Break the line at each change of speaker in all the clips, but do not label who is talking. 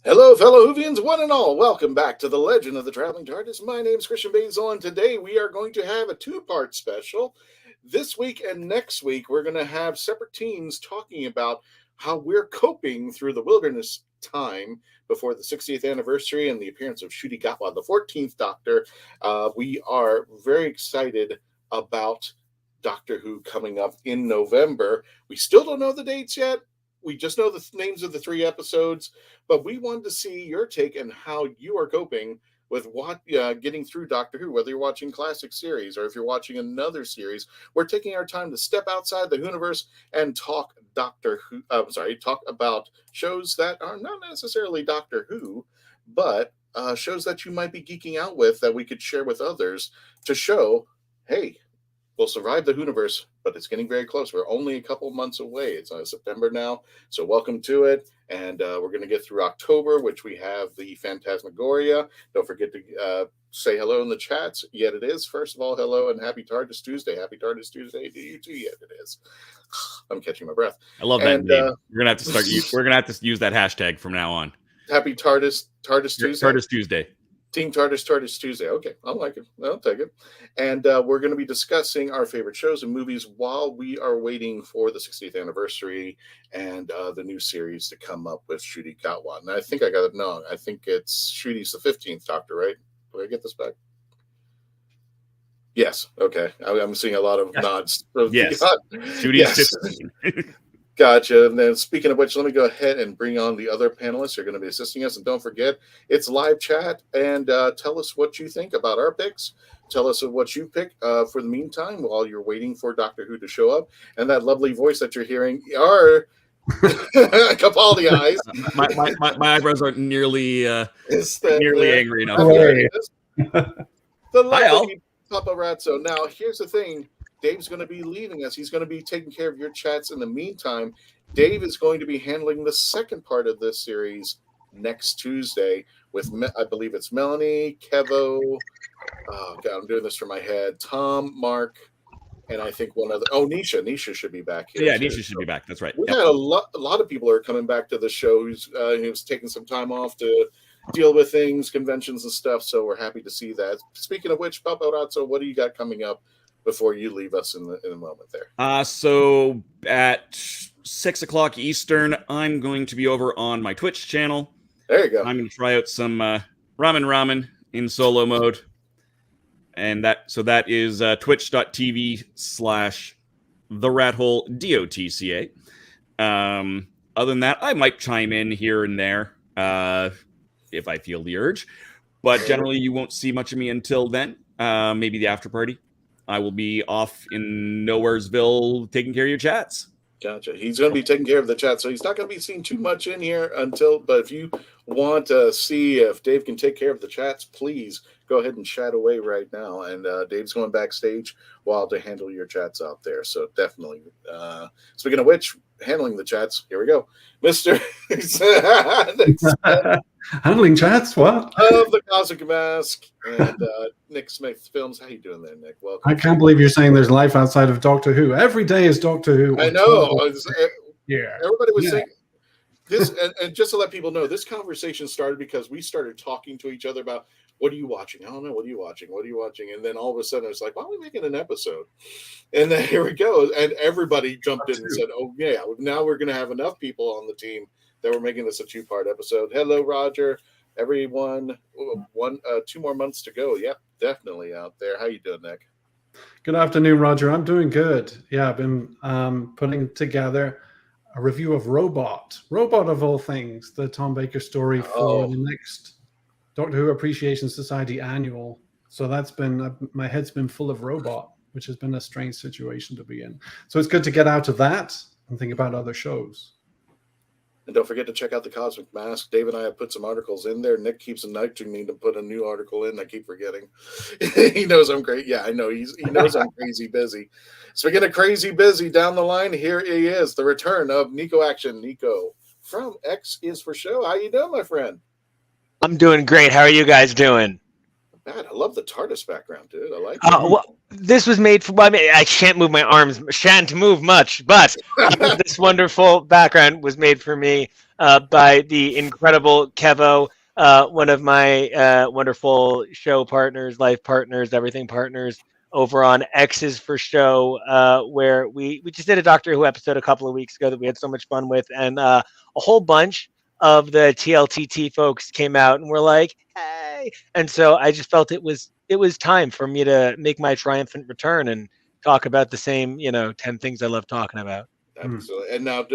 Hello, fellow Whovians, one and all. Welcome back to the Legend of the Traveling TARDIS. My name is Christian Basil, and today we are going to have a two-part special. This week and next week, we're going to have separate teams talking about how we're coping through the wilderness time before the 60th anniversary and the appearance of Ncuti Gatwa, the 14th Doctor. We are very excited about Doctor Who coming up in November. We still don't know the dates yet. We just know the names of the 3 episodes, but we wanted to see your take on how you are coping with what getting through Doctor Who, whether you're watching classic series or if you're watching another series. We're taking our time to step outside the Whoniverse and talk talk about shows that are not necessarily Doctor Who, but shows that you might be geeking out with that we could share with others to show, hey, we'll survive the Whoniverse, but it's getting very close. We're only a couple months away. It's September now, so welcome to it. And we're going to get through October, which we have the Phantasmagoria. Don't forget to say hello in the chats. Yet it is. First of all, hello and happy TARDIS Tuesday. Happy TARDIS Tuesday to you too. Yet it is. I'm catching my breath.
I love that name. We're gonna have to start. We're gonna have to use that hashtag from now on.
Happy TARDIS Tuesday.
TARDIS Tuesday.
Team TARDIS Tuesday. Okay, I like it. I'll take it. And we're going to be discussing our favorite shows and movies while we are waiting for the 60th anniversary and the new series to come up with Ncuti Gatwa. And I think I got it wrong. I think it's Ncuti's the 15th Doctor, right? Did I get this back? Yes. Okay. I'm seeing a lot of nods.
Yes. Ncuti's 15.
Gotcha. And then speaking of which, let me go ahead and bring on the other panelists who are going to be assisting us. And don't forget, it's live chat. And tell us what you think about our picks. Tell us what you pick for the meantime while you're waiting for Doctor Who to show up. And that lovely voice that you're hearing are Capaldi eyes.
My eyebrows aren't nearly angry enough.
The lovely Paparazzo. Now, here's the thing. Dave's going to be leaving us. He's going to be taking care of your chats in the meantime. Dave is going to be handling the second part of this series next Tuesday with, I believe it's Melanie, Kevo. Oh, God, I'm doing this from my head. Tom, Mark, and I think one other. Oh, Nisha. Nisha should be back here.
Yeah, Nisha should be back. That's right.
We've had a lot of people are coming back to the show who's taking some time off to deal with things, conventions and stuff, so we're happy to see that. Speaking of which, Paparazzo, what do you got coming up before you leave us in a moment there?
So at 6 o'clock Eastern, I'm going to be over on my Twitch channel.
There you go.
I'm going to try out some ramen in solo mode. And that is twitch.tv/TheRatHole DOTCA. Other than that, I might chime in here and there if I feel the urge. But generally, you won't see much of me until then. Maybe the after party. I will be off in Nowheresville taking care of your chats.
Gotcha. He's going to be taking care of the chat, so he's not going to be seeing too much in here but if you want to see if Dave can take care of the chats, please go ahead and chat away right now. And Dave's going backstage while to handle your chats out there. So definitely. Speaking of which, handling the chats, here we go. Mr.
Handling chats, what?
Of the Cosmic Mask and Nick Smith Films. How you doing there, Nick? Welcome.
I can't believe you're saying there's life outside of Doctor Who. Every day is Doctor Who.
I know.
Yeah.
Everybody was saying this, and just to let people know, this conversation started because we started talking to each other about, what are you watching? I don't know. What are you watching? What are you watching? And then all of a sudden it's like, why are we making an episode? And then here we go. And everybody jumped in and said, oh yeah, now we're going to have enough people on the team that we're making this a 2-part episode. Hello, Roger. Everyone, 2 more months to go. Yep, definitely out there. How you doing, Nick?
Good afternoon, Roger. I'm doing good. Yeah, I've been putting together a review of Robot of all things, the Tom Baker story for the next Doctor Who Appreciation Society annual. So that's been, my head's been full of Robot, which has been a strange situation to be in. So it's good to get out of that and think about other shows.
And don't forget to check out the Cosmic Mask. Dave and I have put some articles in there. Nick keeps nudging me to put a new article in. I keep forgetting. He knows I'm great. Yeah, I know. He knows I'm crazy busy. Speaking of crazy busy, down the line, here he is, the return of Nico Action. Nico from X is for Show. How you doing, my friend?
I'm doing great. How are you guys doing?
Man, I love the TARDIS background, dude. I like it.
Well, this was made for, I mean, I shan't move my arms, shan't move much, but this wonderful background was made for me by the incredible Kevo, one of my wonderful show partners, life partners, everything partners over on X's for Show, where we just did a Doctor Who episode a couple of weeks ago that we had so much fun with, and a whole bunch of the TLTT folks came out and were like, hey. And so I just felt it was time for me to make my triumphant return and talk about the same, 10 things I love talking about.
Absolutely. And now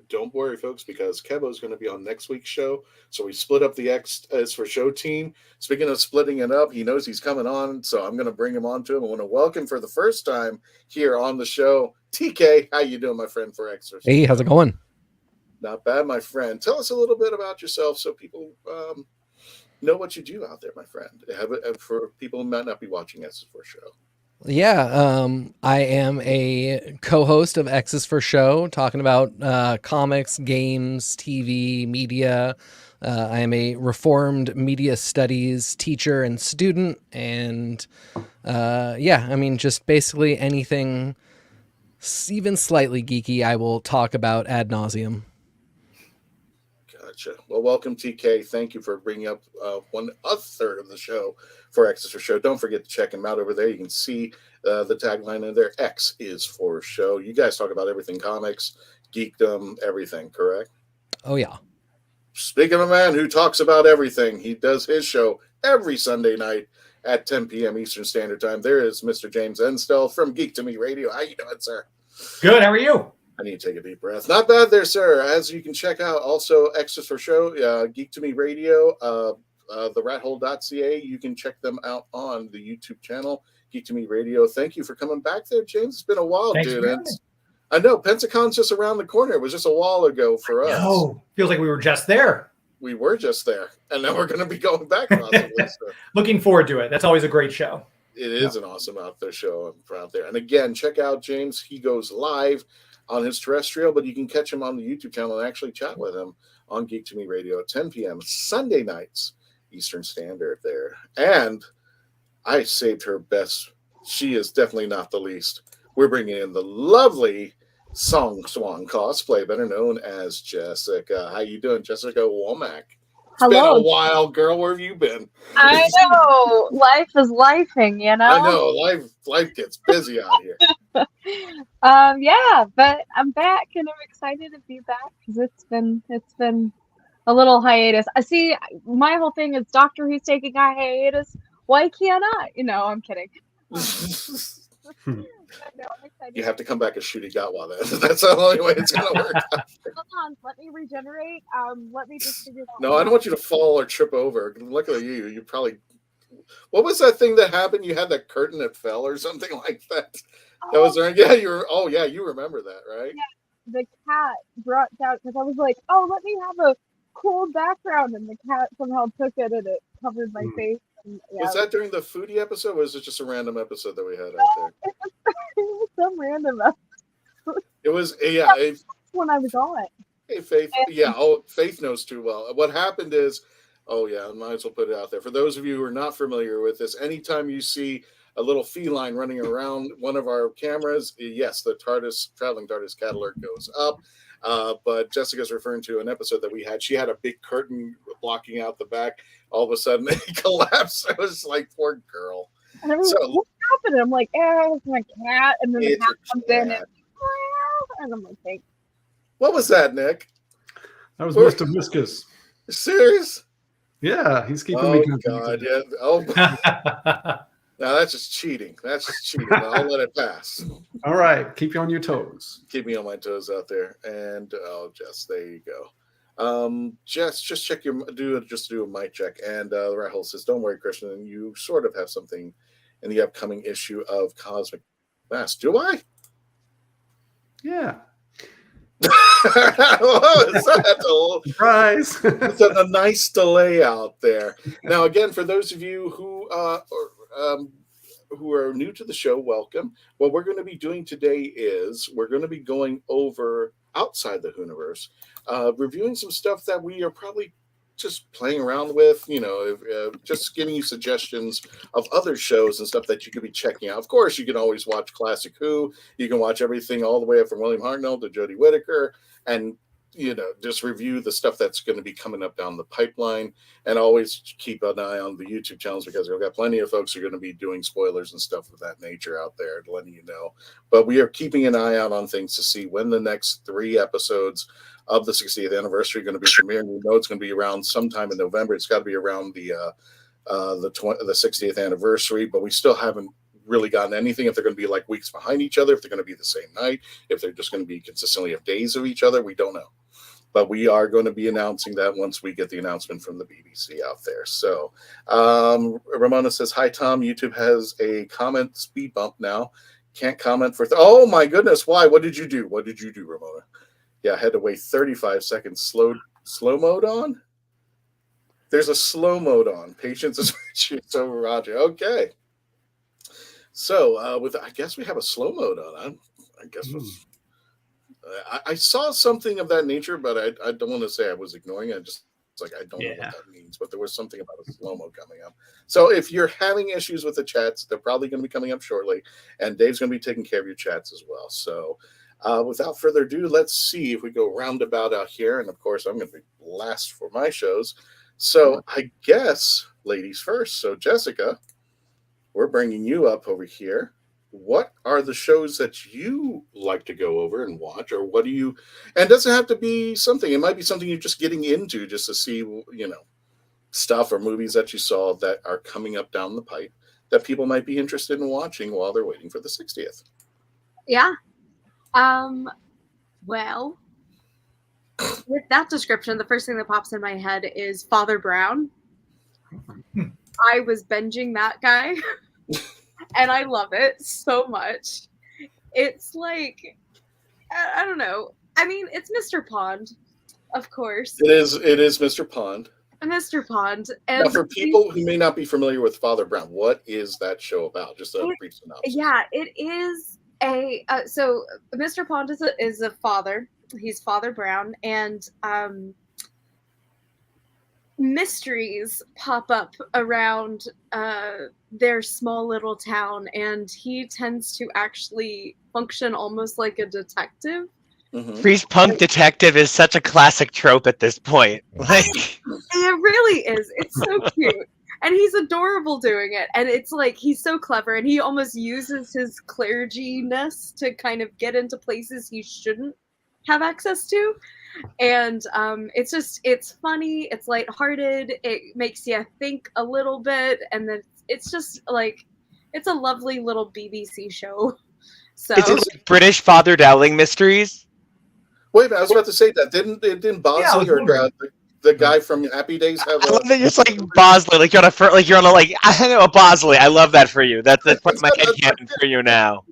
don't worry, folks, because Kevo is going to be on next week's show. So we split up the X is for Show team. Speaking of splitting it up, he knows he's coming on. So I'm going to bring him on to him. I want to welcome for the first time here on the show, TK. How you doing, my friend, for X?
Hey, how's it going?
Not bad, my friend. Tell us a little bit about yourself so people know what you do out there, my friend. For people who might not be watching X's for Show.
Yeah, I am a co-host of X's for Show, talking about comics, games, TV, media. I am a reformed media studies teacher and student, and just basically anything even slightly geeky I will talk about ad nauseum.
Gotcha. Well, welcome, TK. Thank you for bringing up 1/3 of the show for X is for Show. Don't forget to check him out over there. You can see the tagline in there. X is for Show. You guys talk about everything comics, geekdom, everything, correct?
Oh, yeah.
Speaking of a man who talks about everything, he does his show every Sunday night at 10 p.m. Eastern Standard Time. There is Mr. James Enstell from Geek to Me Radio. How you doing, sir?
Good. How are you?
I need to take a deep breath. Not bad there, sir. As you can check out, also X is for Show, Geek to Me Radio, the rathole.ca. You can check them out on the YouTube channel, Geek to Me Radio. Thank you for coming back there, James. It's been a while,
Thanks
dude. I know Pensacon's just around the corner. It was just a while ago for us.
Oh, feels like we were just there.
We were just there, and now we're going to be going back possibly. So.
Looking forward to it. That's always a great show.
It is an awesome out there show out there. And again, check out James. He goes live on his terrestrial, but you can catch him on the YouTube channel and actually chat with him on Geek to Me Radio at 10 p.m. Sunday nights, Eastern Standard there. And I saved her best. She is definitely not the least. We're bringing in the lovely Song Swan cosplay, better known as Jessica. How you doing, Jessica Womack? It's
Hello.
been a while, girl. Where have you been?
I know. Life is lifing, you know?
I know. Life gets busy out here.
Yeah, but I'm back and I'm excited to be back because it's been a little hiatus. I see. My whole thing is Doctor Who's taking a hiatus. Why can't I? I'm kidding.
Hmm.
No, I'm excited.
You have to come back as Ncuti Gatwa then. That's the only way it's going to work.
Hold on, let me regenerate. Let me just figure that.
No, I don't want you to fall or trip over. Luckily, you probably. What was that thing that happened? You had that curtain that fell or something like that. That was there. Yeah, you were. Oh, yeah, you remember that, right?
Yeah, the cat brought out because I was like, oh, let me have a cool background, and the cat somehow took it and it covered my face. And,
Was that during the foodie episode, or was it just a random episode that we had out there?
It was some random episode.
It was,
When I was on.
Hey, Faith. Yeah. Faith knows too well. What happened is, I might as well put it out there. For those of you who are not familiar with this, anytime you see a little feline running around one of our cameras, yes, the Traveling TARDIS catalog goes up. But Jessica's referring to an episode that we had. She had a big curtain blocking out the back. All of a sudden, it collapsed. It was like, poor girl.
And I was like, what happened? I'm like, it's my cat. And then the cat comes in and I'm like, thanks.
What was that, Nick?
That was Mr. Whiskers.
Serious?
Yeah, he's keeping me company.
God, yeah. Oh, now that's just cheating. That's just cheating. I'll let it pass.
All right, keep you on your toes.
Keep me on my toes out there. And Jess, there you go. Jess, just check do a mic check. And Rahul says, "Don't worry, Christian. You sort of have something in the upcoming issue of Cosmic Mass." Do I?
Yeah.
What was that?
Surprise!
It's a nice delay out there. Now, again, for those of you who are new to the show, welcome. What we're going to be doing today is we're going to be going over outside the Whoniverse, reviewing some stuff that we are probably just playing around with, just giving you suggestions of other shows and stuff that you could be checking out. Of course, you can always watch Classic Who. You can watch everything all the way up from William Hartnell to Jodie Whittaker, and just review the stuff that's going to be coming up down the pipeline. And always keep an eye on the YouTube channels, because we've got plenty of folks who are going to be doing spoilers and stuff of that nature out there, letting you know. But we are keeping an eye out on things to see when the next 3 episodes of the 60th anniversary going to be premiering. We know it's going to be around sometime in November. It's got to be around the 60th anniversary, but we still haven't really gotten anything. If they're going to be like weeks behind each other, if they're going to be the same night, if they're just going to be consistently of days of each other, we don't know. But we are going to be announcing that once we get the announcement from the BBC out there. So Ramona says, "Hi, Tom. YouTube has a comment speed bump now. Can't comment for... Oh, my goodness. Why? What did you do? What did you do, Ramona?" Yeah, I had to wait 35 seconds. Slow mode on? There's a slow mode on. Patience is so Roger. Okay. So I guess we have a slow mode on. I guess I saw something of that nature, but I don't want to say I was ignoring it. I don't know what that means, but there was something about a slow mo coming up. So if you're having issues with the chats, they're probably going to be coming up shortly, and Dave's going to be taking care of your chats as well. So without further ado, let's see if we go roundabout out here. And of course, I'm going to be last for my shows. So I guess ladies first. So Jessica, we're bringing you up over here. What are the shows that you like to go over and watch, or what do you, and it doesn't have to be something, it might be something you're just getting into just to see, stuff or movies that you saw that are coming up down the pipe that people might be interested in watching while they're waiting for the 60th.
Yeah. Well, with that description, the first thing that pops in my head is Father Brown. I was binging that guy. And I love it so much. It's like, I don't know. I mean, it's Mr. Pond, of course.
It is Mr. Pond.
Mr. Pond. And
now, for people who may not be familiar with Father Brown, what is that show about? Just a brief synopsis.
Yeah, it is so Mr. Pond is a father. He's Father Brown, and mysteries pop up around their small little town, and he tends to actually function almost like a detective.
Priest punk detective is such a classic trope at this point. Like,
it really is. It's so cute. and he's adorable doing it. And it's like he's so clever, and he almost uses his clergy-ness to kind of get into places he shouldn't have access to. And it's funny, it's lighthearted, it makes you think a little bit, and then it's just like it's a lovely little BBC show. So
Is it like British Father Dowling Mysteries?
Wait a minute, I was about to say that. Didn't Bosley or the guy from Happy Days have
I love that it's like Bosley, like you're on a I know a Bosley. I love that for you. That's part of my headcanon for you now.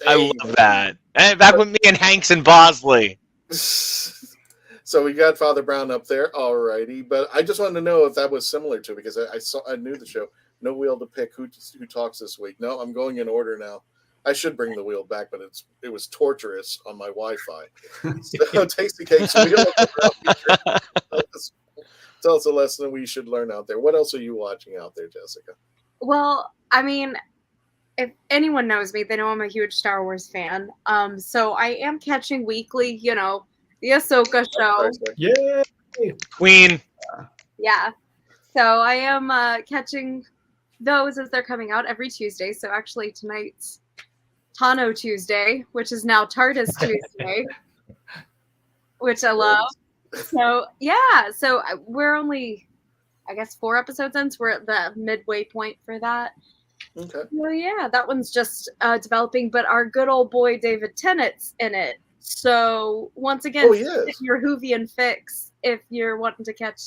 I love that. And back with me and Hanks and Bosley.
So we got Father Brown up there, alrighty. But I just wanted to know if that was similar to, because I knew the show. No wheel to pick who talks this week. No, I'm going in order now. I should bring the wheel back, but it was torturous on my Wi-Fi. So Tasty Cakes wheel. Tell us a lesson we should learn out there. What else are you watching out there, Jessica?
Well, I mean, if anyone knows me, they know I'm a huge Star Wars fan. So I am catching weekly, the Ahsoka show.
Yay!
Queen.
Yeah. So I am catching those as they're coming out every Tuesday. So actually tonight's Tano Tuesday, which is now TARDIS Tuesday, which I love. So yeah, so we're only, I guess, 4 episodes in, so we're at the midway point for that.
Okay.
Well, yeah, that one's just developing, but our good old boy David Tennant's in it. So once again, your Whovian fix if you're wanting to catch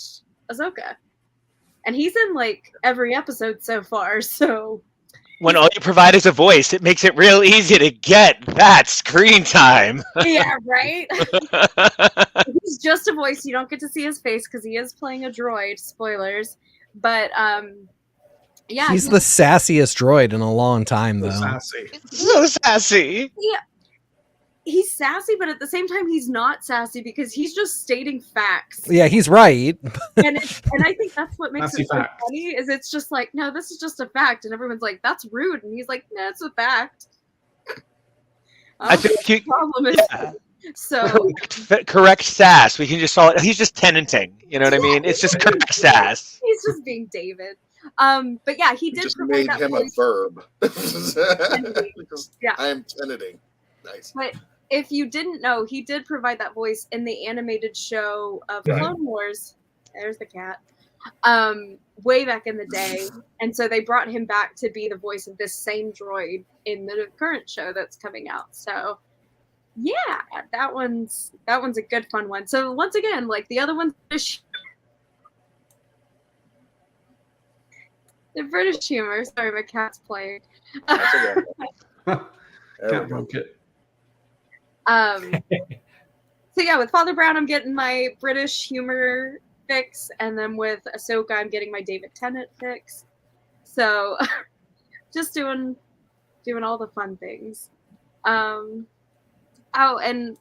Ahsoka. And he's in like every episode so far, so
when all you provide is a voice, it makes it real easy to get that screen time.
Yeah, right? He's just a voice. You don't get to see his face because he is playing a droid. Spoilers. But, yeah.
He's the sassiest droid in a long time, though.
So sassy.
Yeah. He's sassy, but at the same time, he's not sassy because he's just stating facts.
Yeah, he's right.
and I think that's what makes it so funny, is it's just like, no, this is just a fact. And everyone's like, that's rude. And he's like, no, it's a fact.
I think
the problem is, so
correct sass. We can just call it, he's just tenanting. You know what I mean? It's just correct sass.
He's just being David. But yeah, he did
just
provide
made
that
him
voice.
a verb.
Yeah.
I am tenanting. Nice.
But if you didn't know, he did provide that voice in the animated show of Clone Wars. There's the cat. Way back in the day. And so they brought him back to be the voice of this same droid in the current show that's coming out. So yeah, that one's a good fun one. So once again, like the other one's the British humor. Sorry, my cat's playing.
Can't broke it.
So yeah, with Father Brown, I'm getting my British humor fix, and then with Ahsoka, I'm getting my David Tennant fix. So just doing all the fun things. Oh, and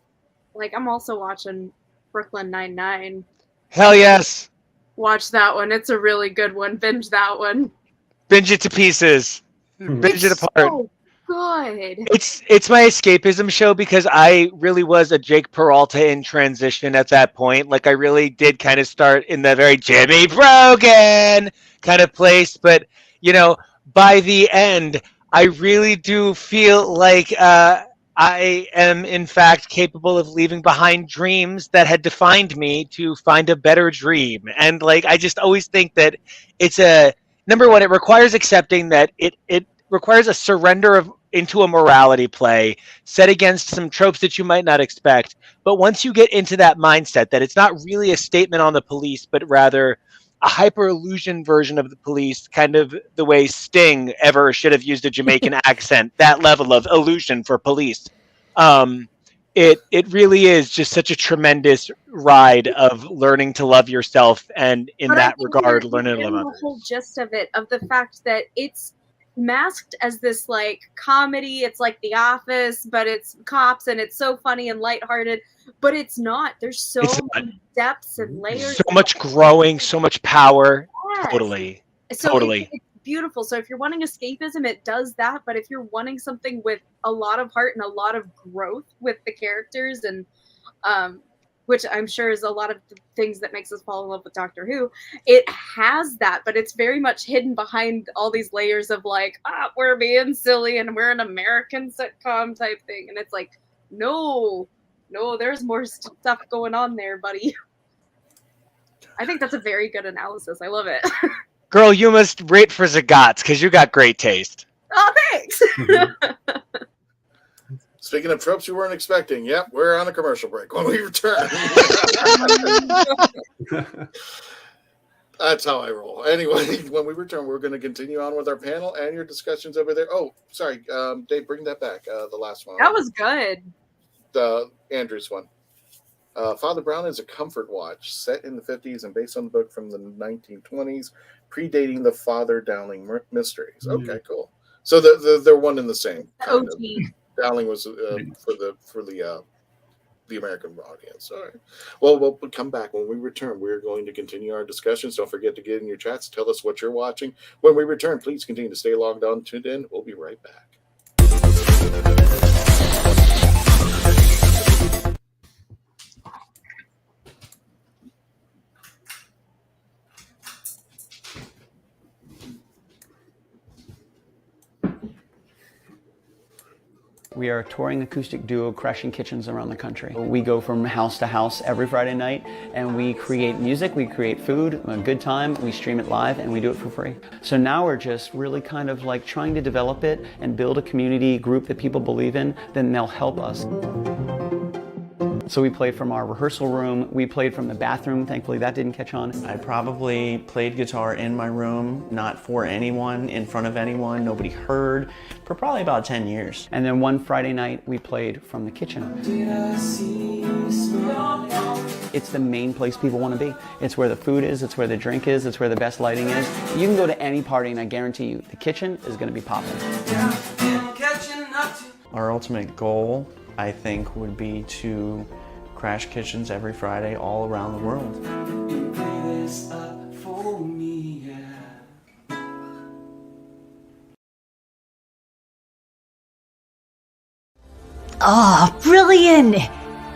like I'm also watching Brooklyn Nine-Nine.
Hell yes.
Watch that one. It's a really good one. Binge that one.
Binge it to pieces. Binge it apart.
So good.
It's my escapism show because I really was a Jake Peralta in transition at that point. Like I really did kind of start in the very Jimmy Brogan kind of place, but by the end, I really do feel like I am in fact capable of leaving behind dreams that had defined me to find a better dream. And like I just always think that it's number one, it requires accepting that it requires a surrender into a morality play set against some tropes that you might not expect. But once you get into that mindset that it's not really a statement on the police, but rather a hyper illusion version of the police, kind of the way Sting ever should have used a Jamaican accent, that level of illusion for police. It really is just such a tremendous ride of learning to love yourself, and in that regard, learning to love others.
The whole gist of it, of the fact that it's masked as this like comedy, it's like The Office, but it's cops, and it's so funny and lighthearted, but it's not. There's so many depths and layers.
So much growing, so much power.
Yes.
Totally.
So
totally.
It's beautiful. So if you're wanting escapism, it does that. But if you're wanting something with a lot of heart and a lot of growth with the characters and which I'm sure is a lot of the things that makes us fall in love with Doctor Who. It has that, but it's very much hidden behind all these layers of like, we're being silly and we're an American sitcom type thing. And it's like, no, there's more stuff going on there, buddy. I think that's a very good analysis. I love it.
Girl, you must rate for Zagats because you got great taste.
Oh, thanks.
Speaking of tropes you weren't expecting, yep, we're on a commercial break. When we return, that's how I roll. Anyway, when we return, we're going to continue on with our panel and your discussions over there. Oh, sorry, Dave, bring that back. The last one.
That was good.
Andrew's one. Father Brown is a comfort watch set in the 50s and based on the book from the 1920s, predating the Father Dowling mysteries. Okay, cool. So they're one and the same.
OG.
Dowling was for the American audience. All right. Well, we'll come back when we return. We're going to continue our discussions. Don't forget to get in your chats. Tell us what you're watching. When we return, please continue to stay logged on, tuned in. We'll be right back.
We are a touring acoustic duo crashing kitchens around the country. We go from house to house every Friday night and we create music, we create food, a good time, we stream it live and we do it for free. So now we're just really kind of like trying to develop it and build a community group that people believe in, then they'll help us. So we played from our rehearsal room, we played from the bathroom, thankfully that didn't catch on.
I probably played guitar in my room, not for anyone, in front of anyone, nobody heard, for probably about 10 years.
And then one Friday night we played from the kitchen. It's the main place people want to be. It's where the food is, it's where the drink is, it's where the best lighting is. You can go to any party and I guarantee you, the kitchen is going to be popping.
Our ultimate goal, I think, would be to crash kitchens every Friday all around the world.
Oh, brilliant!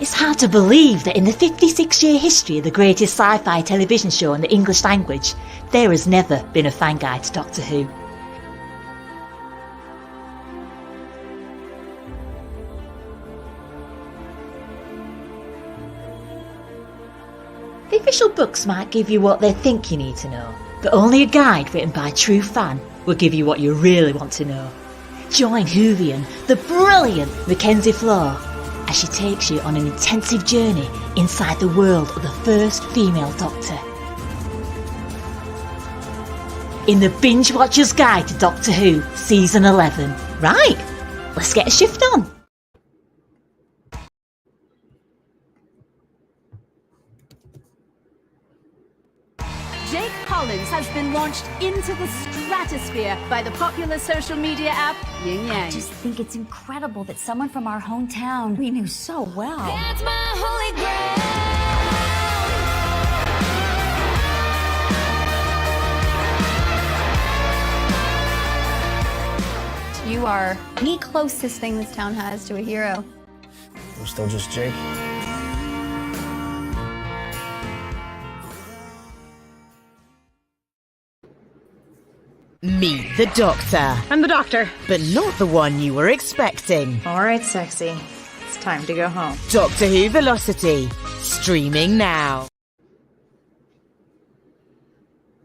It's hard to believe that in the 56-year history of the greatest sci-fi television show in the English language, there has never been a fan guide to Doctor Who. The official books might give you what they think you need to know, but only a guide written by a true fan will give you what you really want to know. Join Whovian, the brilliant Mackenzie Flaw, as she takes you on an intensive journey inside the world of the first female Doctor. In the Binge Watcher's Guide to Doctor Who, Season 11. Right, let's get a shift on.
Jake Collins has been launched into the stratosphere by the popular social media app Yin Yang.
I just think it's incredible that someone from our hometown we knew so well.
That's my holy grail.
You are the closest thing this town has to a hero.
I'm still just Jake.
Meet the Doctor.
I'm the Doctor.
But not the one you were expecting.
All right, sexy. It's time to go home.
Doctor Who Velocity. Streaming now.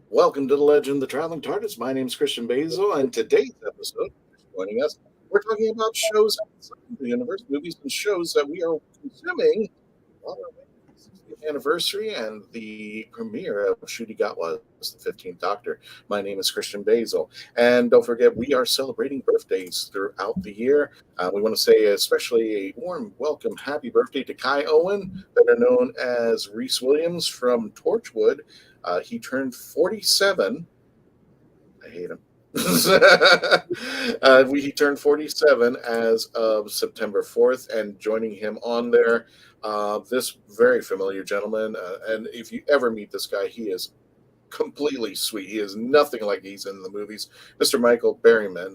Welcome to the Legend of the Traveling TARDIS. My name is Christian Basil, and today's episode, joining us, we're talking about shows outside the universe, movies and shows that we are consuming on our 60th anniversary and the premiere of Ncuti Gatwa as the 15th Doctor. My name is Christian Basil, and don't forget, we are celebrating birthdays throughout the year. We want to say especially a warm welcome, happy birthday to Kai Owen, better known as Risse Williams from Torchwood. He turned 47. I hate him. He turned 47 as of September 4th, and joining him on there, this very familiar gentleman. And if you ever meet this guy, he is completely sweet. He is nothing like he's in the movies. Mr. Michael Berryman,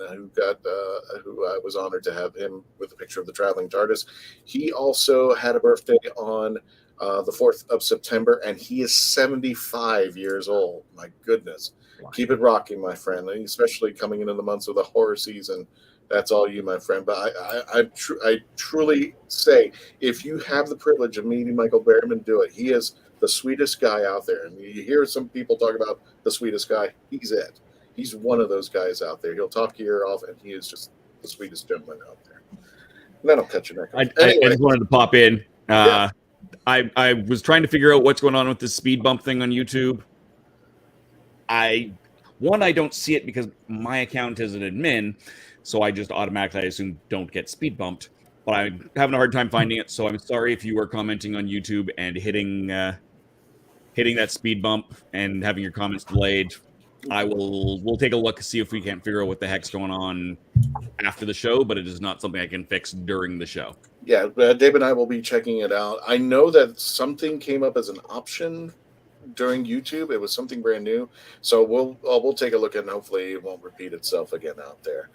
who I was honored to have him with a picture of the Traveling TARDIS. He also had a birthday on the 4th of September, and he is 75 years old. My goodness. Keep it rocking, my friend, especially coming into the months of the horror season. That's all you, my friend. But I truly say, if you have the privilege of meeting Michael Berryman, do it. He is the sweetest guy out there. And you hear some people talk about the sweetest guy. He's it. He's one of those guys out there. He'll talk your ear off, and he is just the sweetest gentleman out there. And then I'll cut your neck off.
I just wanted to pop in. I was trying to figure out what's going on with this speed bump thing on YouTube. I don't see it because my account is an admin, so I just automatically, I assume, don't get speed bumped. But I'm having a hard time finding it, so I'm sorry if you are commenting on YouTube and hitting that speed bump and having your comments delayed. We'll take a look to see if we can't figure out what the heck's going on after the show, but it is not something I can fix during the show.
Yeah, Dave and I will be checking it out. I know that something came up as an option during YouTube. It was something brand new, so we'll take a look at it, and hopefully it won't repeat itself again out there.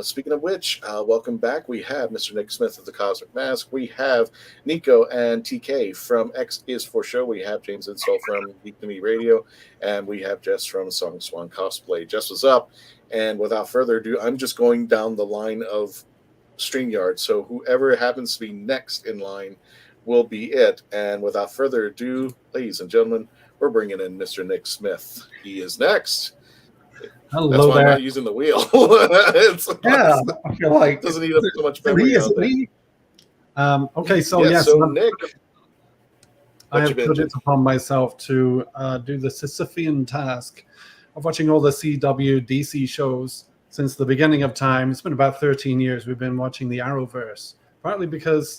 Speaking of which, welcome back. We have Mr. Nick Smith of the Cosmic Mask. We have Nico and TK from X is for Show. We have James Insall from Geek to Me Radio, and we have Jess from Song Swan Cosplay. Jess was up, and without further ado, I'm just going down the line of StreamYard, so whoever happens to be next in line will be it. And without further ado, ladies and gentlemen, we're bringing in Mr. Nick Smith. He is next.
Hello
That's why
there.
I'm not using the wheel. I
feel like
doesn't need so much memory out there.
Okay, so
Yeah,
yes,
so Nick,
I
what
have
you
put
been
it upon myself to do the Sisyphean task of watching all the CW DC shows since the beginning of time. It's been about 13 years we've been watching the Arrowverse, partly because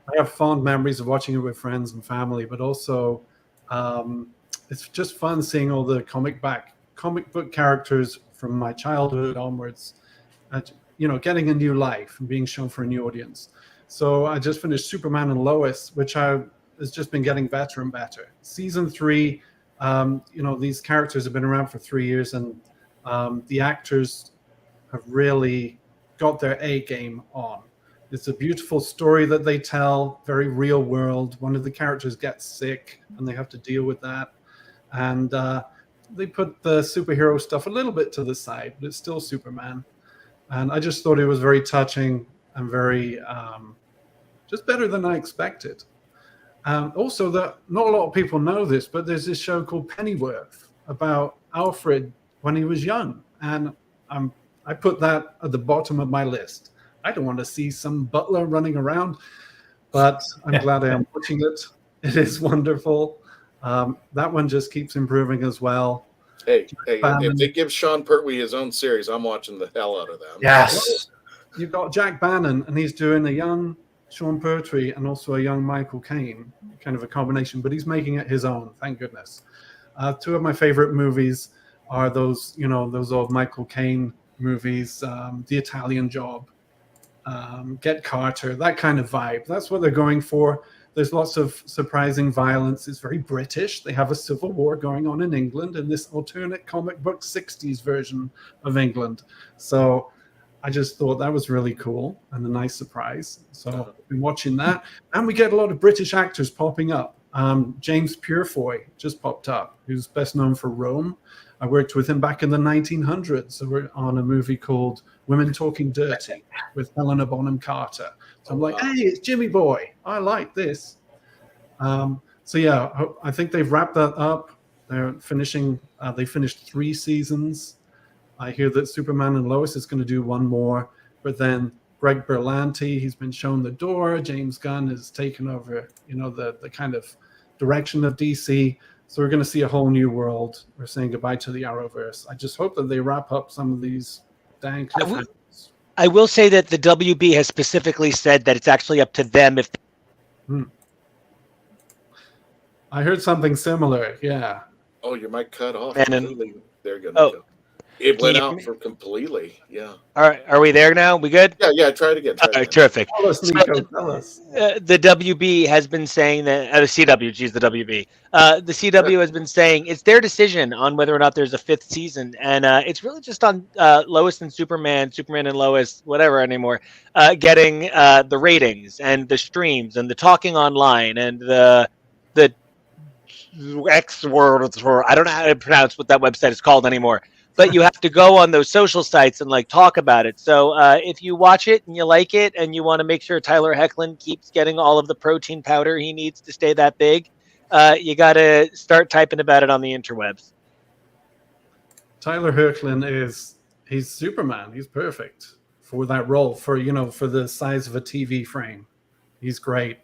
I have fond memories of watching it with friends and family, but also it's just fun seeing all the comic book characters from my childhood onwards, getting a new life and being shown for a new audience. So I just finished Superman and Lois, which has just been getting better and better. Season 3, these characters have been around for 3 years, and the actors have really got their A game on. It's a beautiful story that they tell, very real world. One of the characters gets sick, and they have to deal with that. And they put the superhero stuff a little bit to the side, but it's still Superman. And I just thought it was very touching and very, just better than I expected. Also, that not a lot of people know this, but there's this show called Pennyworth about Alfred when he was young. And I put that at the bottom of my list. I don't want to see some butler running around, but I'm glad I am watching it. It is wonderful. That one just keeps improving as well.
Hey, if they give Sean Pertwee his own series, I'm watching the hell out of them.
Yes. You've got Jack Bannon, and he's doing a young Sean Pertwee and also a young Michael Caine, kind of a combination, but he's making it his own, thank goodness. Two of my favorite movies are those old Michael Caine movies, The Italian Job, Get Carter, that kind of vibe. That's what they're going for. There's lots of surprising violence. It's very British. They have a civil war going on in England in this alternate comic book 60s version of England. So I just thought that was really cool and a nice surprise. So I've been watching that. And we get a lot of British actors popping up. James Purefoy just popped up, who's best known for Rome. I worked with him back in the 1900s. So we're on a movie called Women Talking Dirty with Helena Bonham Carter. So I'm like, hey, it's Jimmy Boy. I like this. So yeah, I think they've wrapped that up. They're finishing. They finished 3 seasons. I hear that Superman and Lois is going to do 1 more, but then Greg Berlanti, he's been shown the door. James Gunn has taken over, the kind of direction of DC. So we're going to see a whole new world. We're saying goodbye to the Arrowverse. I just hope that they wrap up some of these dang cliffhangers.
I will say that the WB has specifically said that it's actually up to them if.
I heard something similar. Yeah.
Oh, your mic cut off.
There you go.
Oh. It
Can
went
you hear
out
me?
for completely. Yeah.
Are we there now? We good?
Yeah. Try it again.
Terrific.
Tell us,
So,
Nico. Tell us.
the WB has been saying that the CW, geez, the WB, the CW has been saying it's their decision on whether or not there's a 5th season, and it's really just on Lois and Superman and Lois, whatever anymore, getting the ratings and the streams and the talking online and the X word, or I don't know how to pronounce what that website is called anymore. But you have to go on those social sites and like talk about it. So if you watch it and you like it and you want to make sure Tyler Hoechlin keeps getting all of the protein powder he needs to stay that big, you got to start typing about it on the interwebs.
Tyler Hoechlin he's Superman. He's perfect for that role, for the size of a TV frame. He's great.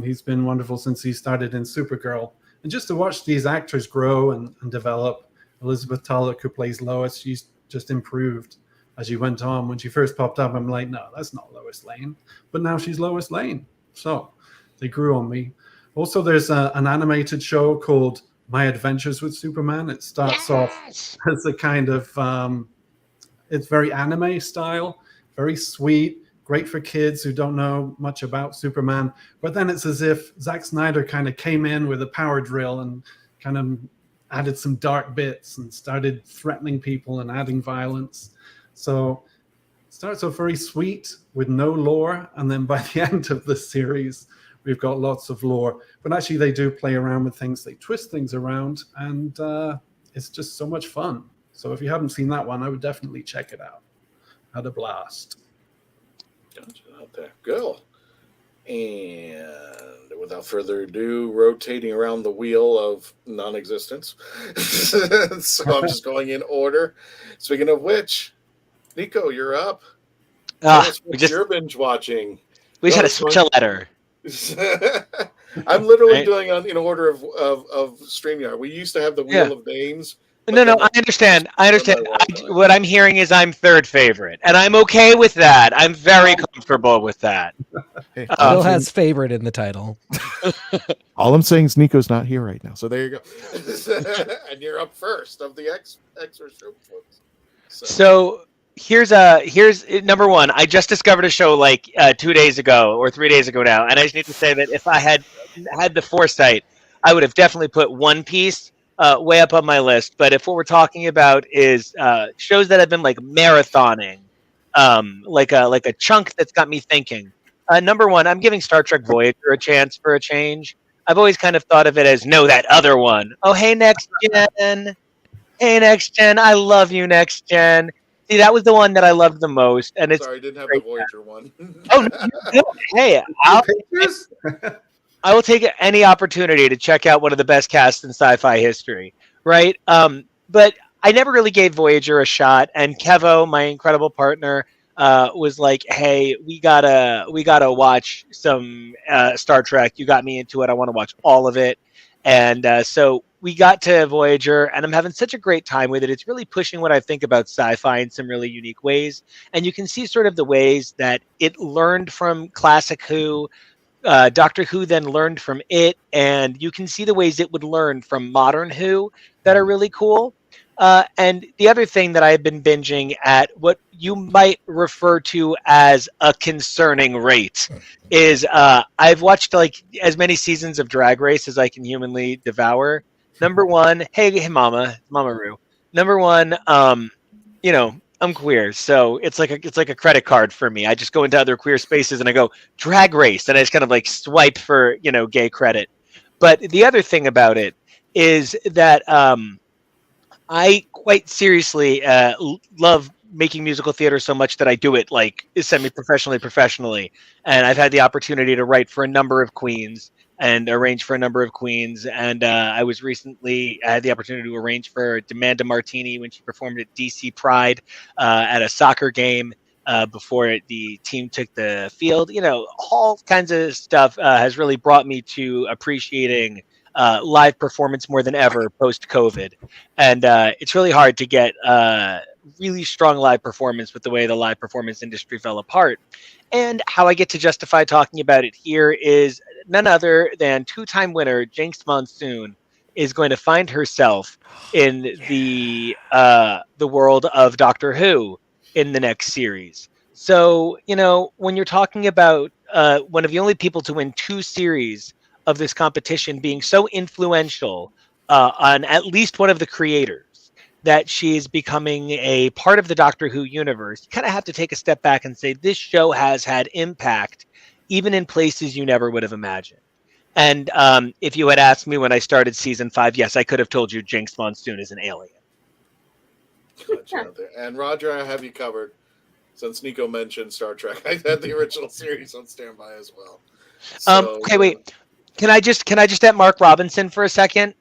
He's been wonderful since he started in Supergirl. And just to watch these actors grow and develop. Elizabeth Tulloch, who plays Lois, she's just improved as she went on. When she first popped up, I'm like, no, that's not Lois Lane. But now she's Lois Lane. So they grew on me. Also, there's an animated show called My Adventures with Superman. It starts off as a kind of, it's very anime style, very sweet, great for kids who don't know much about Superman. But then it's as if Zack Snyder kind of came in with a power drill and kind of added some dark bits and started threatening people and adding violence. So it starts off very sweet with no lore. And then by the end of the series, we've got lots of lore. But actually, they do play around with things. They twist things around. And it's just so much fun. So if you haven't seen that one, I would definitely check it out. Had a blast.
Gotcha. Out there. Go. And without further ado, rotating around the wheel of non-existence. So I'm just going in order. Speaking of which, Nico, you're up. You're binge watching.
We just had to switch a letter.
I'm literally doing in order of StreamYard. We used to have the wheel of names.
No, I understand. What I'm hearing is I'm third favorite, and I'm okay with that. I'm very comfortable with that.
Bill has favorite in the title.
All I'm saying is Nico's not here right now. So there you go.
And you're up first of the extra show.
So here's number one. I just discovered a show like 2 days ago or 3 days ago now, and I just need to say that if I had the foresight, I would have definitely put One Piece way up on my list. But if what we're talking about is shows that have been like marathoning, like a chunk that's got me thinking. Number one, I'm giving Star Trek Voyager a chance for a change. I've always kind of thought of it as that other one. Oh, hey, Next Gen. Hey, Next Gen. I love you, Next Gen. See, that was the one that I loved the most. And it's
sorry, I didn't have the Voyager one.
Oh, no, hey, I will take any opportunity to check out one of the best casts in sci-fi history, right? But I never really gave Voyager a shot, and Kevo, my incredible partner, was like, "Hey, we gotta watch some Star Trek. You got me into it. I want to watch all of it." And so we got to Voyager, and I'm having such a great time with it. It's really pushing what I think about sci-fi in some really unique ways, and you can see sort of the ways that it learned from classic Who. Doctor Who then learned from it, and you can see the ways it would learn from modern Who that are really cool. And the other thing that I've been binging at, what you might refer to as a concerning rate, is I've watched like as many seasons of Drag Race as I can humanly devour. Number one, hey Mama Roo. Number one, I'm queer, so it's like a credit card for me. I just go into other queer spaces and I go Drag Race, and I just kind of like swipe for gay credit. But the other thing about it is that I quite seriously love making musical theater so much that I do it like professionally, and I've had the opportunity to write for a number of queens and arrange for a number of queens. And I had the opportunity to arrange for Demanda Martini when she performed at DC Pride at a soccer game before the team took the field. All kinds of stuff has really brought me to appreciating live performance more than ever post-COVID. And it's really hard to get really strong live performance with the way the live performance industry fell apart. And how I get to justify talking about it here is none other than two-time winner Jinx Monsoon is going to find herself in the world of Doctor Who in the next series. So, when you're talking about one of the only people to win 2 series of this competition being so influential on at least one of the creators, that she's becoming a part of the Doctor Who universe, you kind of have to take a step back and say this show has had impact even in places you never would have imagined. And if you had asked me when I started season 5, yes, I could have told you Jinx Monsoon is an alien.
And Roger, I have you covered. Since Nico mentioned Star Trek, I had the original series on standby as well. So,
okay, wait. Can I just at Mark Robinson for a second?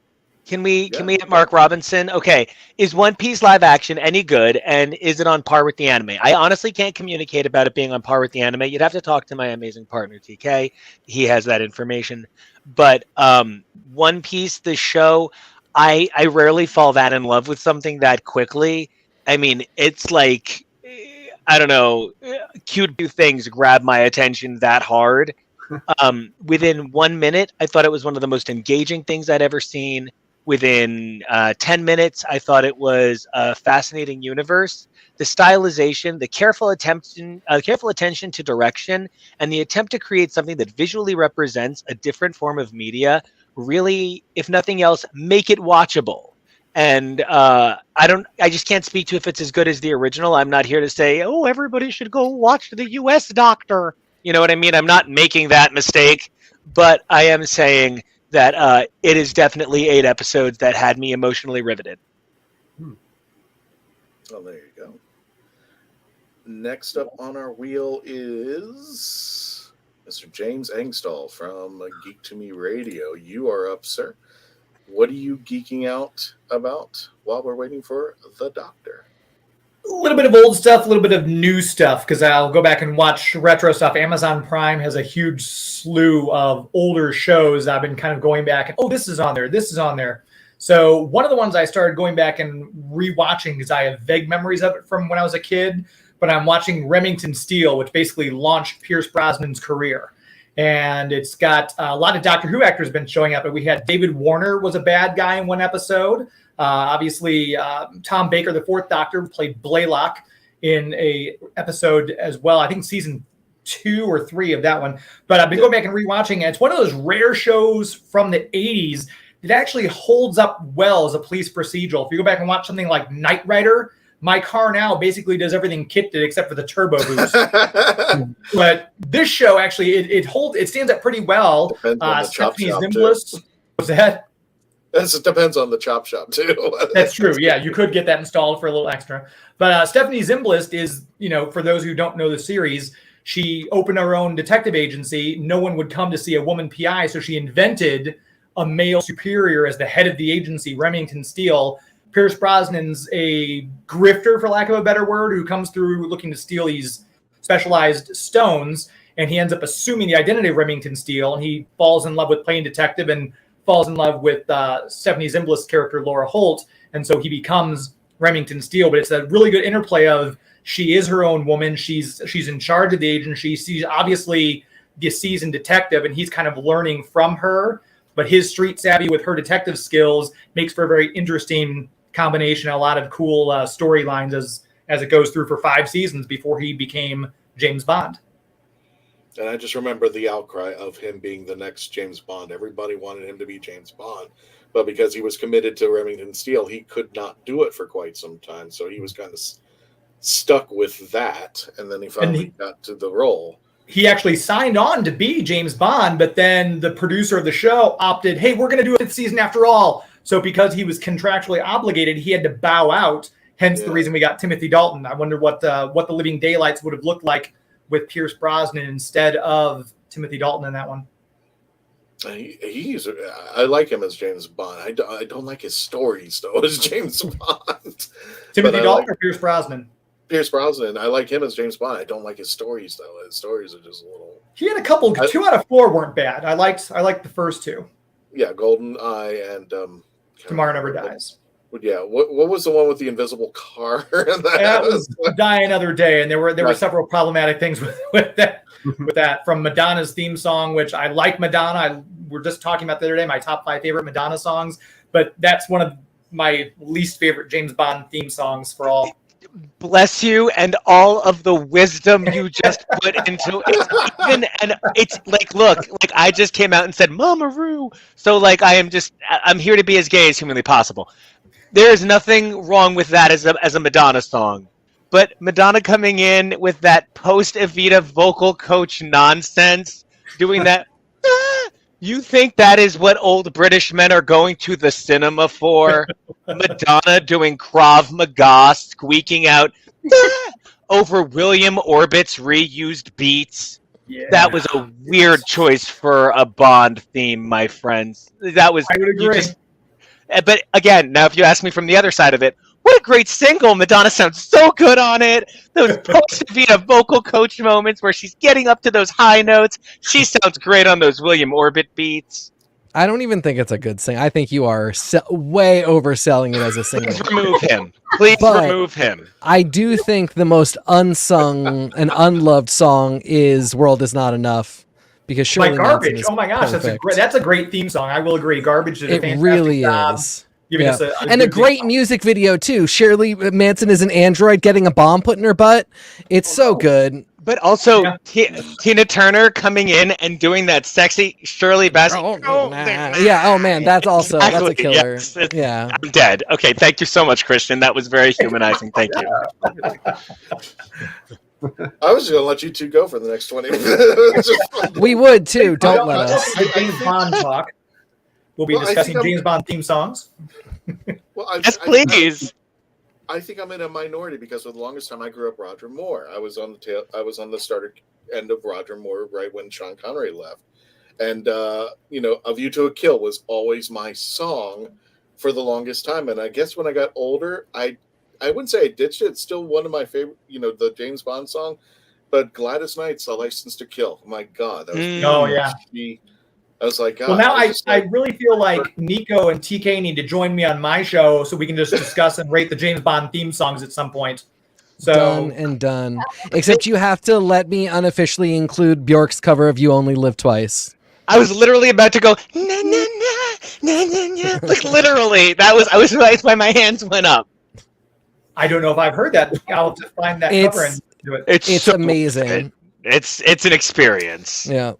Can we at Mark Robinson? Okay. Is One Piece live action any good, and is it on par with the anime? I honestly can't communicate about it being on par with the anime. You'd have to talk to my amazing partner TK. He has that information. But One Piece, the show, I rarely fall that in love with something that quickly. I mean, it's like, I don't know, cute things grab my attention that hard. Within 1 minute, I thought it was one of the most engaging things I'd ever seen. Within 10 minutes, I thought it was a fascinating universe. The stylization, the careful attention to direction, and the attempt to create something that visually represents a different form of media really, if nothing else, make it watchable. And I just can't speak to if it's as good as the original. I'm not here to say, oh, everybody should go watch the US Doctor. You know what I mean? I'm not making that mistake, but I am saying that it is definitely 8 episodes that had me emotionally riveted.
Well, there you go. Next up on our wheel is Mr. James Engstall from Geek to Me Radio. You are up, sir. What are you geeking out about while we're waiting for the Doctor?
A little bit of old stuff, a little bit of new stuff, because I'll go back and watch retro stuff. Amazon Prime has a huge slew of older shows. I've been kind of going back and, oh, this is on there, this is on there. So one of the ones I started going back and rewatching, because I have vague memories of it from when I was a kid, but I'm watching Remington Steele, which basically launched Pierce Brosnan's career. And it's got a lot of Doctor Who actors been showing up. But we had David Warner was a bad guy in one episode. Obviously, Tom Baker, the 4th Doctor, played Blaylock in a episode as well. I think season 2 or 3 of that one. But I've been going back and rewatching, and it's one of those rare shows from the 80s that actually holds up well as a police procedural. If you go back and watch something like Knight Rider, my car now basically does everything Kit did except for the turbo boost. But this show actually it stands up pretty well. Stephanie Zimbalist was that.
It depends on the chop shop too.
That's true. Yeah, you could get that installed for a little extra. But Stephanie Zimbalist is, for those who don't know the series, she opened her own detective agency. No one would come to see a woman PI, so she invented a male superior as the head of the agency, Remington Steele. Pierce Brosnan's a grifter, for lack of a better word, who comes through looking to steal these specialized stones, and he ends up assuming the identity of Remington Steele, and he falls in love with playing detective and falls in love with Stephanie Zimbalist's character, Laura Holt, and so he becomes Remington Steele. But it's a really good interplay of she is her own woman, she's in charge of the agency, she's obviously the seasoned detective, and he's kind of learning from her, but his street savvy with her detective skills makes for a very interesting combination, a lot of cool storylines as it goes through for 5 seasons before he became James Bond.
And I just remember the outcry of him being the next James Bond. Everybody wanted him to be James Bond, but because he was committed to Remington Steele, he could not do it for quite some time. So he was kind of stuck with that, and then he finally got to the role.
He actually signed on to be James Bond, but then the producer of the show opted, hey, we're going to do a 5th season after all. So because he was contractually obligated, he had to bow out, hence the reason we got Timothy Dalton. I wonder what the Living Daylights would have looked like with Pierce Brosnan instead of Timothy Dalton in that one.
I like him as James Bond. I don't like his stories, though, as James Bond.
Timothy Dalton or Pierce Brosnan?
Pierce Brosnan. I like him as James Bond. I don't like his stories, though. His stories are just a little...
He had a couple. 2 out of 4 weren't bad. I liked the first 2.
Yeah, GoldenEye and...
Tomorrow Never Dies.
Yeah, what was the one with the invisible car?
That was Die Another Day, and there were several problematic things with that. With that, from Madonna's theme song, which I like Madonna. We're just talking about the other day, my top 5 favorite Madonna songs. but that's one of my least favorite James Bond theme songs for all.
Bless you and all of the wisdom you just put into it. Even, and it's like, look, like I just came out and said, Mama Roo. So like I'm here to be as gay as humanly possible. There is nothing wrong with that as a Madonna song. But Madonna coming in with that post-Evita vocal coach nonsense, doing that, you think that is what old British men are going to the cinema for? Madonna doing Krav Maga, squeaking out over William Orbit's reused beats. Yeah. That was a weird choice for a Bond theme, my friends. That was. I would agree. But again, now if you ask me from the other side of it, what a great single. Madonna sounds so good on it. Those post-Evita vocal coach moments where she's getting up to those high notes. She sounds great on those William Orbit beats.
I don't even think it's a good sing. I think you are way overselling it as a single.
Please remove him. Please remove him.
I do think the most unsung and unloved song is "World Is Not Enough." Because Shirley
Garbage.
Manson is
oh my gosh, that's a great theme song. I will agree. Garbage did a fantastic
really
job.
Is.
Yeah.
And a great music video too. Shirley Manson is an android getting a bomb put in her butt. It's so good.
But also Tina Turner coming in and doing that sexy Shirley Bassey.
Yeah. Oh man, that's also that's a killer.
Yes.
Yeah.
I'm dead. Okay. Thank you so much, Christian. That was very humanizing. Thank you.
I was just going to let you two go for the next 20 minutes.
We would too. Don't let us.
James Bond talk. We'll be discussing James Bond theme songs.
Yes, please.
I think I'm in a minority because for the longest time I grew up Roger Moore. I was on the starter end of Roger Moore right when Sean Connery left, and "A View to a Kill" was always my song for the longest time. And I guess when I got older, I wouldn't say I ditched it. It's still one of my favorite, the James Bond song. But Gladys Knight's "A License to Kill." My God, that was I was like, God,
well, now I really feel like Nico and TK need to join me on my show so we can just discuss and rate the James Bond theme songs at some point. So
done and done. Except you have to let me unofficially include Bjork's cover of "You Only Live Twice."
I was literally about to go na na na na na na. Like literally, that's why my hands went up.
I don't know if I've heard that. I'll have to find that cover and do it.
It's
so amazing.
It's an experience.
Yeah.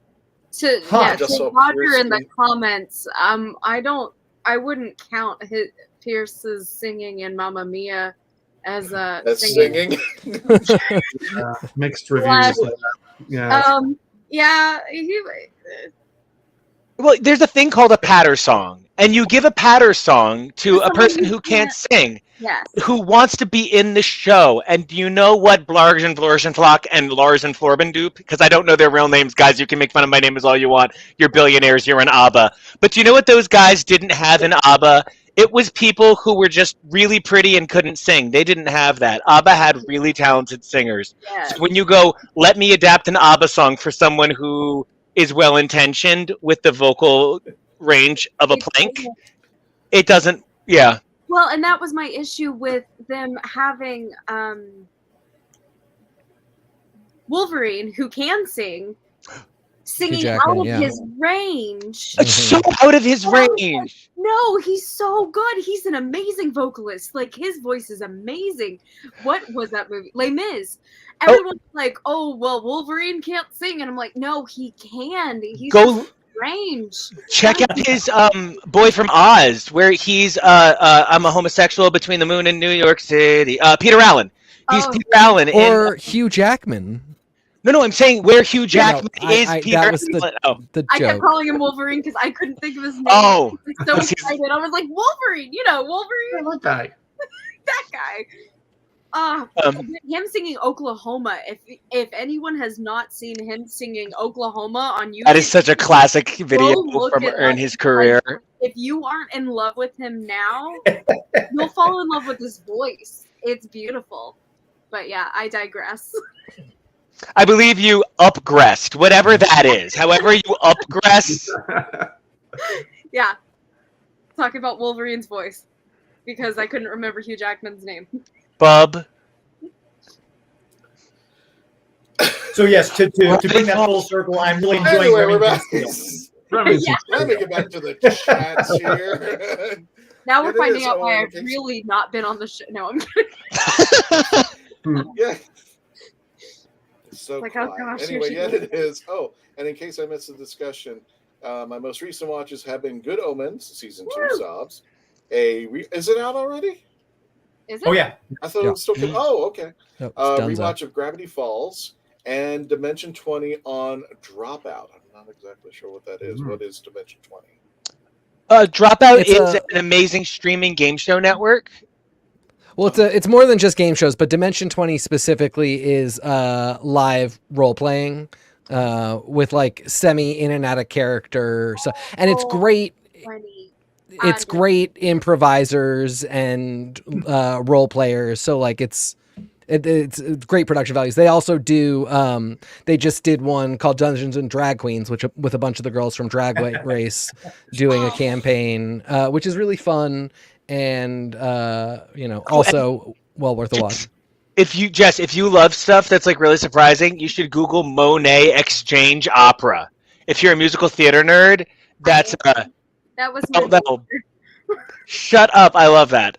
To Roger in the comments, I wouldn't count Pierce's singing in Mamma Mia as singing.
Mixed reviews.
Well, there's a thing called a patter song, and you give a patter song to a person who can't sing.
Yes.
Who wants to be in the show. And do you know what Blarg and Florge and Flock and Lars and Florben do? Because I don't know their real names, guys. You can make fun of my name as all you want. You're billionaires. You're an ABBA. But do you know what those guys didn't have in ABBA? It was people who were just really pretty and couldn't sing. They didn't have that. ABBA had really talented singers. Yes. So when you go, let me adapt an ABBA song for someone who is well-intentioned with the vocal range of a plank, it doesn't,
Well, and that was my issue with them having Wolverine, who can singing out of his range.
It's so out of his range.
No, he's so good. He's an amazing vocalist. Like, his voice is amazing. What was that movie? Les Mis. Everyone's like, oh, well, Wolverine can't sing. And I'm like, no, he can. He's range.
Check out his Boy from Oz, where he's I'm a homosexual between the moon and New York City. Peter Allen. He's Peter Allen.
Or Hugh Jackman.
No, I'm saying where Hugh Jackman is Peter
That was
Allen.
the joke.
I kept calling him Wolverine because I couldn't think of his name.
Oh.
I was so excited. I was like, Wolverine, Wolverine.
I like that.
That guy. Him singing Oklahoma. If anyone has not seen him singing Oklahoma on YouTube,
that is such a classic video from his career.
If you aren't in love with him now, you'll fall in love with his voice. It's beautiful. But yeah, I digress.
I believe you upgressed, whatever that is. However you upgress.
Yeah. Talking about Wolverine's voice. Because I couldn't remember Hugh Jackman's name.
Bub.
So yes, to bring that full circle, I'm really enjoying
we're back.
Steel.
Let me get back to the chats here.
Now we're
It
finding
is.
out
Oh,
why
in
I've
case-
really not been on the show. No, I'm kidding.
Yeah. So
Like, oh
quiet.
gosh, here
Anyway,
she
yeah,
goes.
it is. Oh, and in case I missed the discussion, my most recent watches have been Good Omens, season 2
Woo!
sobs. Is it out already?
Is it?
Oh yeah.
I thought it was still. Oh, okay.
Nope, it's donezo.
Rewatch of Gravity Falls and Dimension 20 on Dropout. I'm not exactly sure what that is. What is Dimension 20?
Dropout
It's
is
a-
an amazing streaming game show network.
Well, it's more than just game shows, but Dimension 20 specifically is live role playing with like semi in and out of character. So, and it's great. It's great improvisers and role players. So like it's great production values. They also do. They just did one called Dungeons and Drag Queens, which with a bunch of the girls from Drag Race doing a campaign, which is really fun and also well worth a watch.
If you love stuff that's like really surprising, you should Google Monet Exchange Opera. If you're a musical theater nerd, that's
That was
that'll- shut up. I love that.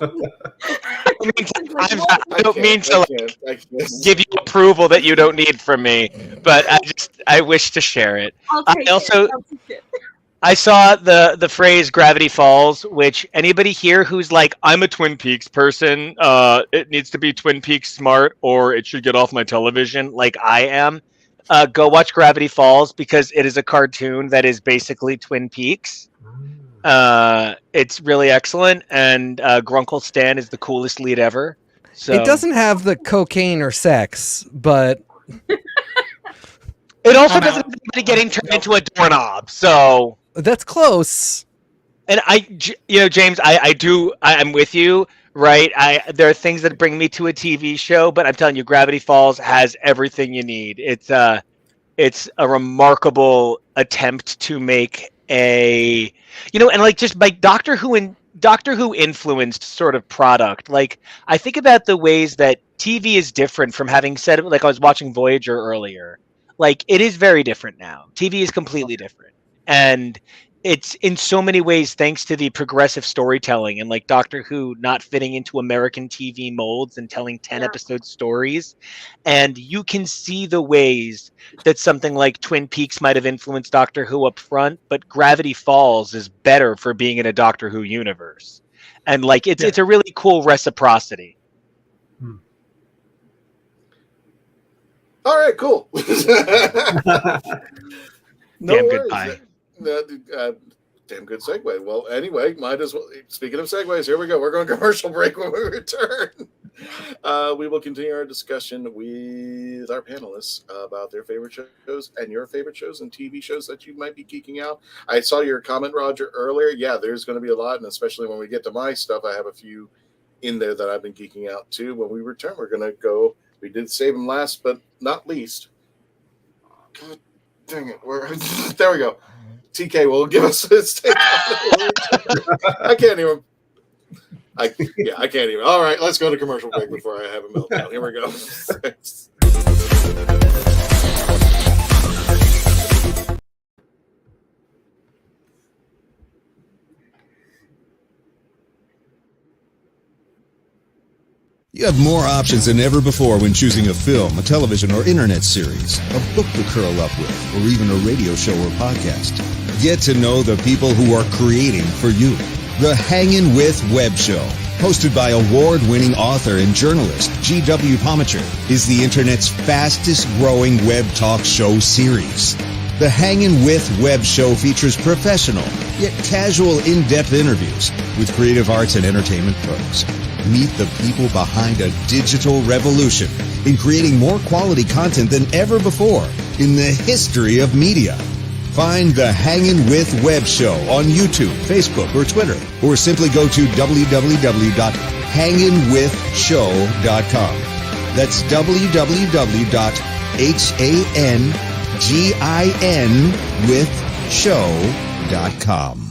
I don't mean to like, give you approval that you don't need from me, but I wish to share it. I saw the phrase "Gravity Falls," which anybody here who's like, I'm a Twin Peaks person, it needs to be Twin Peaks smart, or it should get off my television, like I am. Go watch Gravity Falls because it is a cartoon that is basically Twin Peaks. It's really excellent, and Grunkle Stan is the coolest lead ever. So
It doesn't have the cocaine or sex, but
it also doesn't have anybody getting turned into a doorknob. So
that's close.
And James, I'm with you, right? There are things that bring me to a TV show, but I'm telling you, Gravity Falls has everything you need. It's a remarkable attempt to make and like just like Doctor Who influenced sort of product. Like I think about the ways that TV is different from having said, like I was watching Voyager earlier. Like it is very different now. TV is completely different. And it's in so many ways thanks to the progressive storytelling and like Doctor Who not fitting into American TV molds and telling 10 episode stories. And you can see the ways that something like Twin Peaks might have influenced Doctor Who up front, but Gravity Falls is better for being in a Doctor Who universe. And like it's a really cool reciprocity.
All right, cool.
Damn good pie.
Damn good segue. Well, anyway, might as well. Speaking of segues, here we go. We're going commercial break. When we return, we will continue our discussion with our panelists about their favorite shows and your favorite shows and TV shows that you might be geeking out. I saw your comment, Roger, earlier. Yeah, there's going to be a lot, and especially when we get to my stuff, I have a few in there that I've been geeking out too. When we return, we're going to go. We did save them last, but not least. God dang it! There we go. TK will give us his take. I can't even. I can't even. All right, let's go to commercial break before I have a meltdown. Here we go.
You have more options than ever before when choosing a film, a television or internet series, a book to curl up with, or even a radio show or podcast. Get to know the people who are creating for you. The Hangin' With Web Show, hosted by award-winning author and journalist G.W. Pomacher, is the internet's fastest-growing web talk show series. The Hangin' With Web Show features professional, yet casual, in-depth interviews with creative arts and entertainment pros. Meet the people behind a digital revolution in creating more quality content than ever before in the history of media. Find the Hangin' With Web Show on YouTube, Facebook, or Twitter, or simply go to www.hanginwithshow.com. That's www.hanginwithshow.com.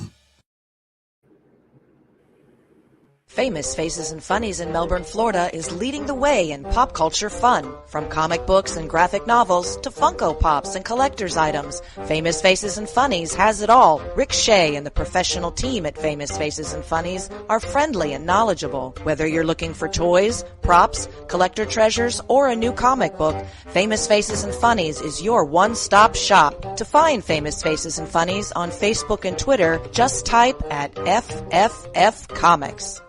Famous Faces and Funnies in Melbourne, Florida is leading the way in pop culture fun. From comic books and graphic novels to Funko Pops and collector's items, Famous Faces and Funnies has it all. Rick Shea and the professional team at Famous Faces and Funnies are friendly and knowledgeable. Whether you're looking for toys, props, collector treasures, or a new comic book, Famous Faces and Funnies is your one-stop shop. To find Famous Faces and Funnies on Facebook and Twitter, just type at FFF Comics.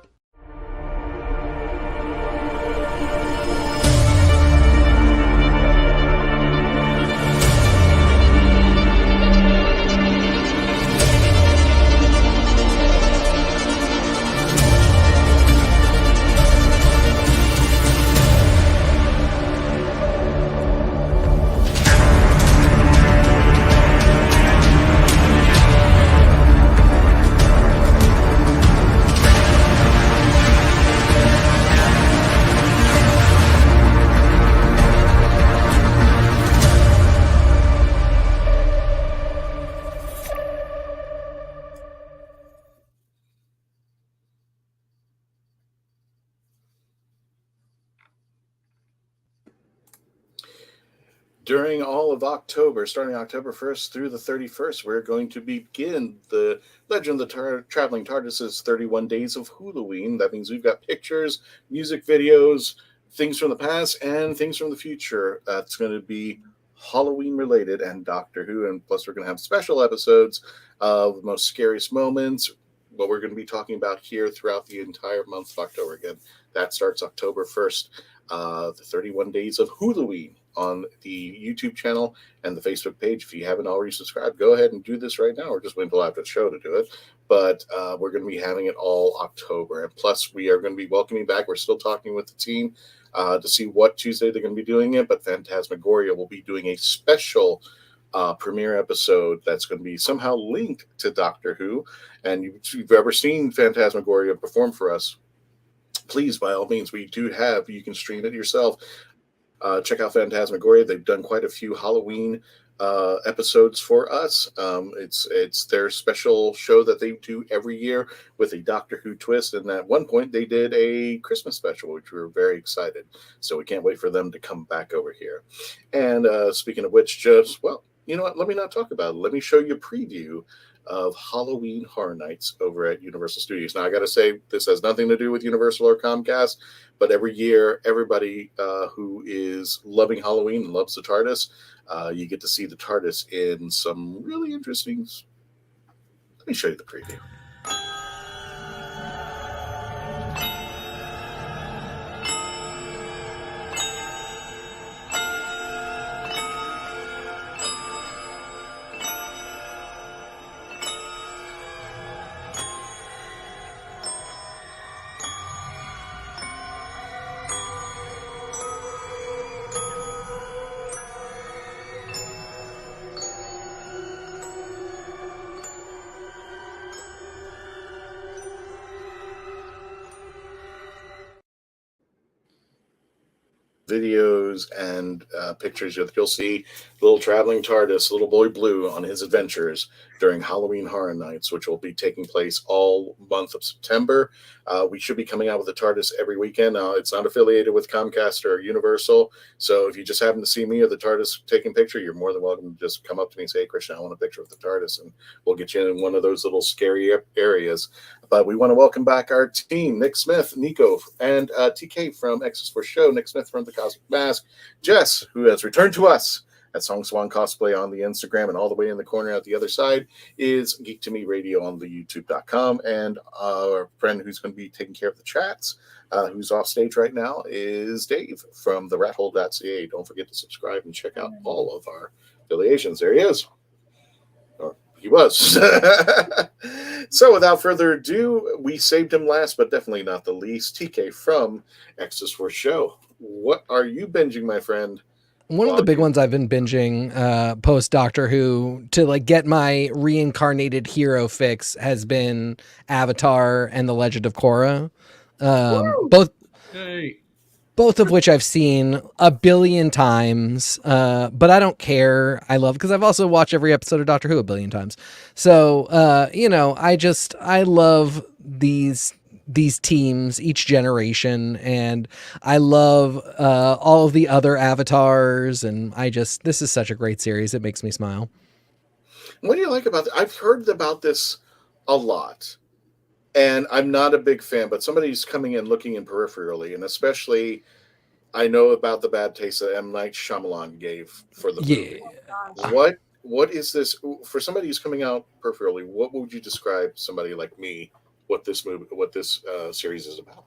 During all of October, starting October 1st through the 31st, we're going to begin the Legend of the Traveling TARDIS's 31 Days of Halloween. That means we've got pictures, music videos, things from the past, and things from the future. That's going to be Halloween related and Doctor Who. And plus, we're going to have special episodes of the most scariest moments, what we're going to be talking about here throughout the entire month of October. Again, that starts October 1st, the 31 Days of Halloween on the YouTube channel and the Facebook page. If you haven't already subscribed, go ahead and do this right now, or just wait until after the show to do it. But we're going to be having it all October. And plus, we are going to be welcoming back. We're still talking with the team to see what Tuesday they're going to be doing it. But Phantasmagoria will be doing a special premiere episode that's going to be somehow linked to Doctor Who. And if you've ever seen Phantasmagoria perform for us, please, by all means, we do have, you can stream it yourself. Check out Phantasmagoria. They've done quite a few Halloween episodes for us. It's their special show that they do every year with a Doctor Who twist. And at one point, they did a Christmas special, which we were very excited. So we can't wait for them to come back over here. And speaking of which, just, well, you know what? Let me not talk about it. Let me show you a preview of Halloween Horror Nights over at Universal Studios. Now, I got to say, this has nothing to do with Universal or Comcast, but every year, everybody who is loving Halloween and loves the TARDIS, you get to see the TARDIS in some really interesting... Let me show you the preview. Videos and pictures that you'll see little traveling TARDIS, little boy Blue, on his adventures during Halloween Horror Nights, which will be taking place all month of September. We should be coming out with the TARDIS every weekend. It's not affiliated with Comcast or Universal, so if you just happen to see me or the TARDIS taking a picture, you're more than welcome to just come up to me and say, "Hey, Christian, I want a picture of the TARDIS," and we'll get you in one of those little scary areas. But we want to welcome back our team, Nick Smith, Nico, and TK from X's for Show, Nick Smith from The Cosmic Mask, Jess, who has returned to us at Song Swan Cosplay on the Instagram, and all the way in the corner at the other side is Geek to Me Radio on the YouTube.com, and our friend who's going to be taking care of the chats, who's off stage right now, is Dave from the rathole.ca. Don't forget to subscribe and check out all of our affiliations. There he is. Or he was. So without further ado, we saved him last, but definitely not the least. TK from X's for Show. What are you binging, my friend?
One of the big ones I've been binging post Doctor Who to like get my reincarnated hero fix has been Avatar and The Legend of Korra. Both of which I've seen a billion times, but I don't care. I love, because I've also watched every episode of Doctor Who a billion times. So, I love these these teams each generation, and I love all of the other avatars, and this is such a great series. It makes me smile.
What do you like about I've heard about this a lot, and I'm not a big fan, but somebody's coming in looking in peripherally, and especially I know about the bad taste that M. Night Shyamalan gave for the movie. What is this for somebody who's coming out peripherally? What would you describe somebody like me what this series is about?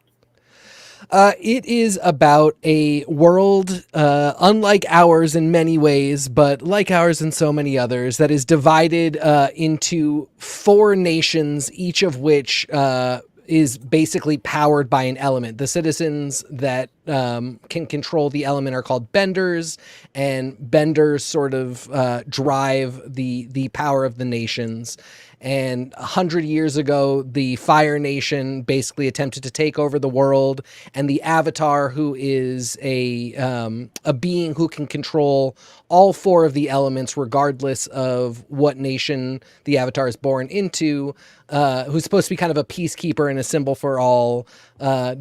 It is about a world unlike ours in many ways, but like ours in so many others, that is divided into 4 nations, each of which is basically powered by an element. The citizens that can control the element are called benders, and benders sort of drive the power of the nations. And 100 years ago, the Fire Nation basically attempted to take over the world, and the Avatar, who is a being who can control all 4 of the elements, regardless of what nation the Avatar is born into, who's supposed to be kind of a peacekeeper and a symbol for all.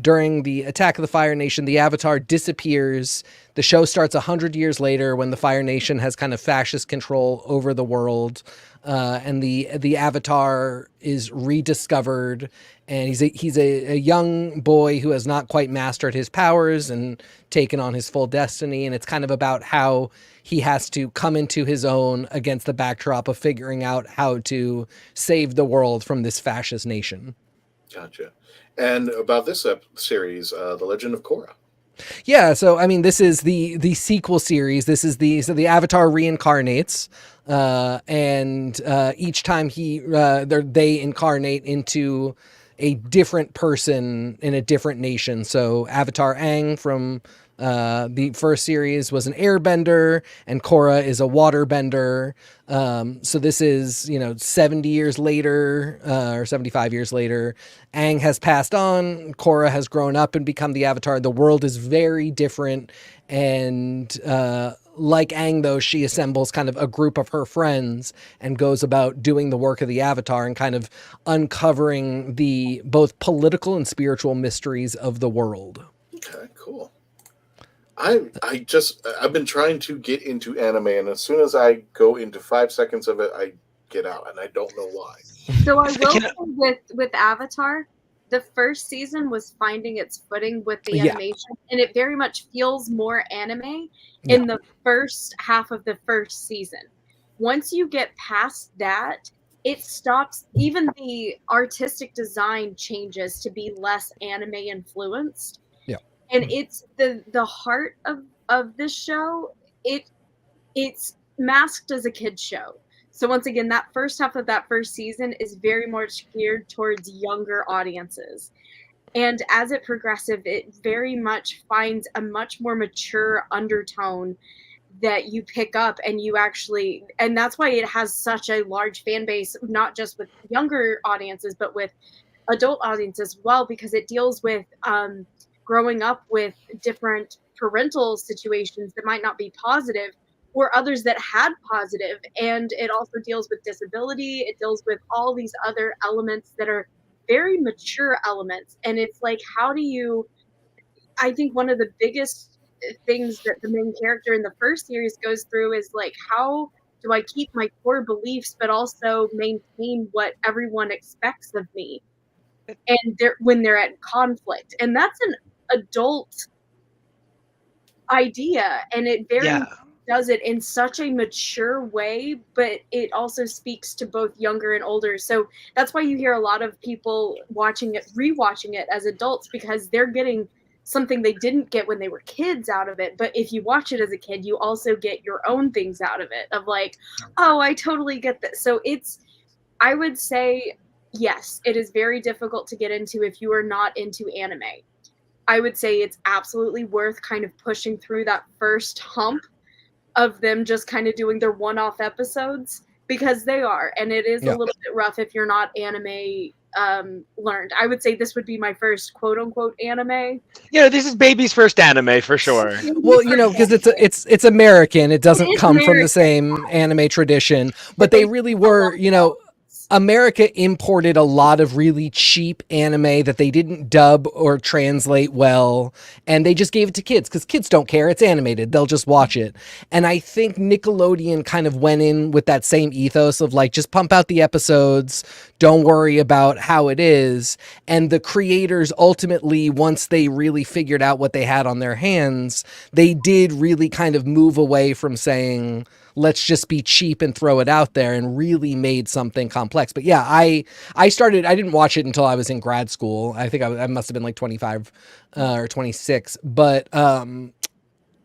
During the attack of the Fire Nation, the Avatar disappears. The show starts 100 years later when the Fire Nation has kind of fascist control over the world. And the Avatar is rediscovered, and he's a young boy who has not quite mastered his powers and taken on his full destiny. And it's kind of about how he has to come into his own against the backdrop of figuring out how to save the world from this fascist nation.
Gotcha. And about this series, The Legend of Korra.
Yeah, so I mean, this is the sequel series. This is the Avatar reincarnates, and each time they incarnate into a different person in a different nation. So Avatar Aang from the first series was an airbender, and Korra is a waterbender. So this is 70 years later, or 75 years later. Aang has passed on. Korra has grown up and become the Avatar. The world is very different, and like Aang, though, she assembles kind of a group of her friends and goes about doing the work of the Avatar and kind of uncovering the both political and spiritual mysteries of the world.
Okay, cool. I've been trying to get into anime, and as soon as I go into 5 seconds of it, I get out, and I don't know why.
So I will say with Avatar, the first season was finding its footing with the animation, and it very much feels more anime in the first half of the first season. Once you get past that, it stops. Even the artistic design changes to be less anime influenced. And it's the heart of this show. It's masked as a kid's show. So once again, that first half of that first season is very much geared towards younger audiences. And as it progresses, it very much finds a much more mature undertone that you pick up, and and that's why it has such a large fan base, not just with younger audiences, but with adult audiences as well, because it deals with growing up with different parental situations that might not be positive, or others that had positive. And it also deals with disability. It deals with all these other elements that are very mature elements. And it's like, I think one of the biggest things that the main character in the first series goes through is like, how do I keep my core beliefs, but also maintain what everyone expects of me? And when they're at conflict. And that's an adult idea, and it does it in such a mature way, but it also speaks to both younger and older. So that's why you hear a lot of people rewatching it as adults, because they're getting something they didn't get when they were kids out of it. But if you watch it as a kid, you also get your own things out of it, of like, oh, I totally get this. So I would say, yes, it is very difficult to get into if you are not into anime. I would say it's absolutely worth kind of pushing through that first hump of them just kind of doing their one-off episodes, because they are, and it is a little bit rough if you're not anime learned. I would say this would be my first quote-unquote anime.
This is baby's first anime for sure.
Well, because it's American. It doesn't come from the same anime tradition, but they really were, America imported a lot of really cheap anime that they didn't dub or translate well, and they just gave it to kids because kids don't care. It's animated. They'll just watch it. And I think Nickelodeon kind of went in with that same ethos of like, just pump out the episodes. Don't worry about how it is. And the creators ultimately, once they really figured out what they had on their hands, they did really kind of move away from saying, let's just be cheap and throw it out there, and really made something complex. But yeah, I didn't watch it until I was in grad school. I think I must have been like 25 or 26. But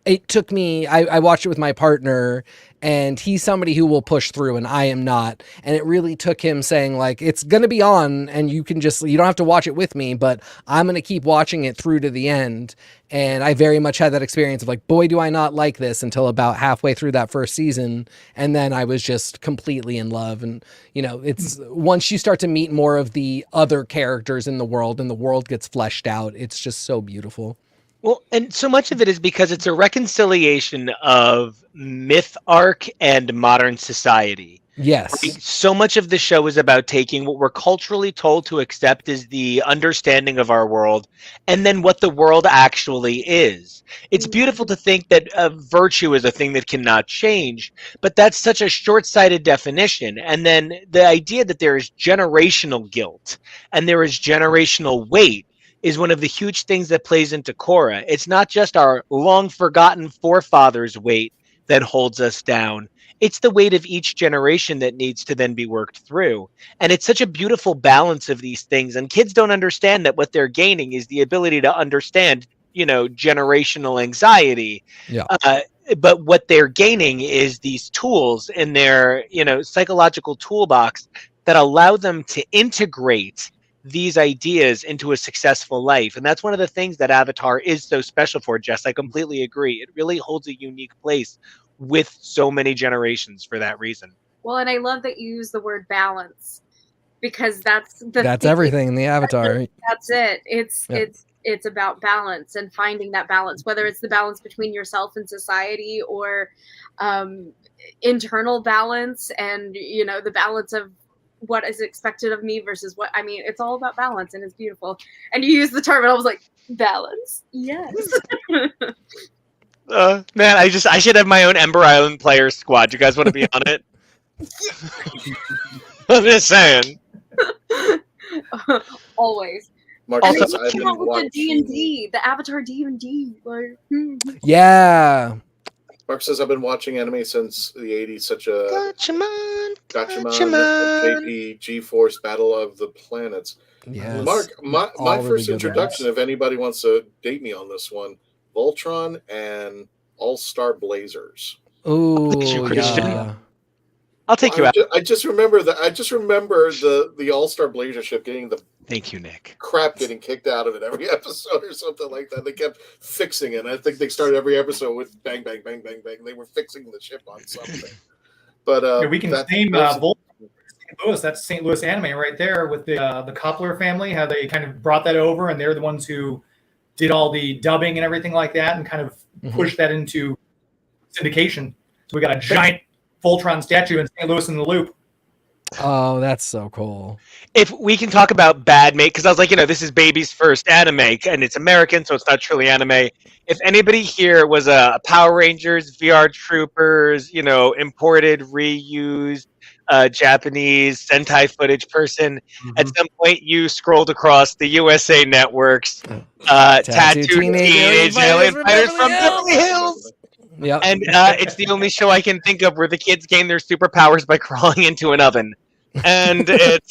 it took me, I watched it with my partner, and he's somebody who will push through and I am not. And it really took him saying like, it's going to be on and you don't have to watch it with me, but I'm going to keep watching it through to the end. And I very much had that experience of like, boy, do I not like this, until about halfway through that first season. And then I was just completely in love. And, it's once you start to meet more of the other characters in the world and the world gets fleshed out, it's just so beautiful.
Well, and so much of it is because it's a reconciliation of myth arc and modern society.
Yes.
Right? So much of the show is about taking what we're culturally told to accept as the understanding of our world, and then what the world actually is. It's beautiful to think that virtue is a thing that cannot change, but that's such a short-sighted definition. And then the idea that there is generational guilt and there is generational weight is one of the huge things that plays into Korra. It's not just our long-forgotten forefathers' weight that holds us down. It's the weight of each generation that needs to then be worked through. And it's such a beautiful balance of these things. And kids don't understand that what they're gaining is the ability to understand, generational anxiety.
Yeah.
But what they're gaining is these tools in their, psychological toolbox that allow them to integrate these ideas into a successful life. And that's one of the things that Avatar is so special for, Jess. I completely agree. It really holds a unique place with so many generations for that reason.
Well, and I love that you use the word balance, because that's
everything in the Avatar.
That's it. It's about balance and finding that balance, whether it's the balance between yourself and society, or internal balance, and the balance of what is expected of me versus what it's all about balance, and it's beautiful. And you use the term and I was like, balance, yes.
Man, I should have my own Ember Island player squad. You guys want to be on it? I'm just saying.
Always.
Also,
I came out with the D&D, the Avatar D&D.
Yeah.
Mark says, I've been watching anime since the 80s, such a
Gatchaman,
JP, G-Force, Battle of the Planets.
Yes.
Mark, my
All
first
really
introduction, if anybody wants to date me on this one, Voltron and All-Star Blazers.
Ooh,
yeah. I'll take you out.
I just remember that. I just remember the All-Star Blazer ship getting the
Thank you, Nick.
crap getting kicked out of it every episode or something like that. They kept fixing it. I think they started every episode with bang, bang, bang, bang, bang. They were fixing the ship on something. But
we can name Voltron. St. Louis. That's St. Louis anime right there with the Koppler family. How they kind of brought that over, and they're the ones who did all the dubbing and everything like that, and kind of pushed that into syndication. So we got a giant Voltron statue in St. Louis in the Loop.
Oh, that's so cool.
If we can talk about bad make, because I was like, this is baby's first anime, and it's American, so it's not truly anime. If anybody here was a Power Rangers, VR Troopers, imported, reused, Japanese Sentai footage person, at some point you scrolled across the USA Network's Tattoo Teenage Alien Fighters from Beverly Hills.
Yep.
And it's the only show I can think of where the kids gain their superpowers by crawling into an oven. And it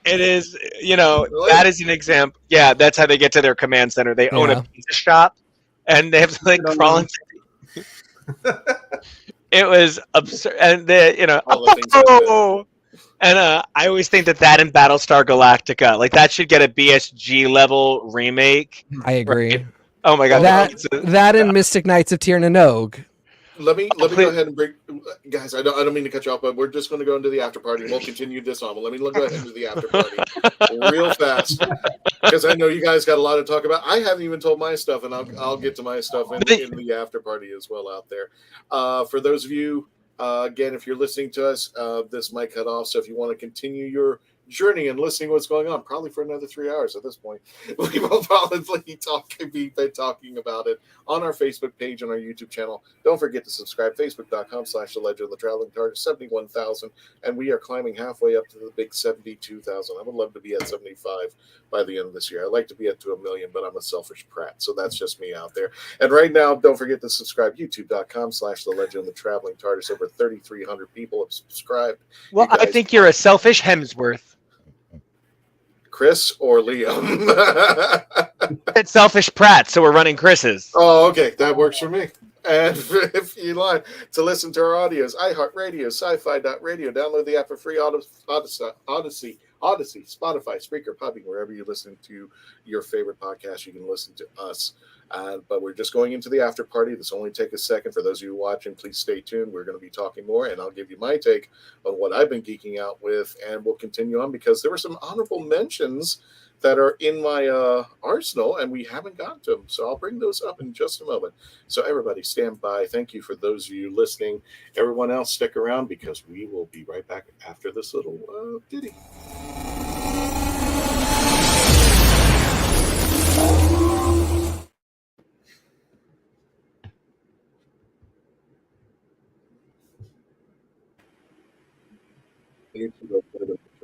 is, that is an example. Yeah, that's how they get to their command center. They own a pizza shop, and they have to crawl into. It was absurd, and and I always think that and Battlestar Galactica, that should get a BSG level remake.
I agree.
Right? Oh my god,
that and Mystic Knights of Tir Nanog.
Let me go ahead and break, guys. I don't mean to cut you off, but we're just going to go into the after party. We'll continue this on. But let me go ahead and do the after party real fast, because I know you guys got a lot to talk about. I haven't even told my stuff, and I'll get to my stuff in the after party as well out there. For those of you Again, if you're listening to us, this might cut off. So if you want to continue your journey and listening to what's going on, probably for another 3 hours at this point, we will probably be talking about it on our Facebook page and our YouTube channel. Don't forget to subscribe, facebook.com/The Legend of the Traveling TARDIS, 71,000, and we are climbing halfway up to the big 72,000. I would love to be at 75 by the end of this year. I'd like to be up to 1 million, but I'm a selfish prat, so that's just me out there. And right now, don't forget to subscribe, youtube.com/The Legend of the Traveling TARDIS. Over 3,300 people have subscribed.
Well, I think you're a selfish Hemsworth.
Chris or Liam?
It's selfish Pratt, so we're running Chris's.
Oh, okay. That works for me. And if you like to listen to our audios, iHeartRadio, sci-fi.radio, download the app for free, Odyssey, Spotify, Spreaker, Podbean, wherever you listen to your favorite podcast, you can listen to us. But we're just going into the after party. This will only take a second. For those of you watching, please stay tuned. We're going to be talking more, and I'll give you my take on what I've been geeking out with, and we'll continue on because there were some honorable mentions that are in my arsenal, and we haven't gotten to them. So I'll bring those up in just a moment. So everybody stand by. Thank you for those of you listening. Everyone else, stick around because we will be right back after this little ditty. YouTube,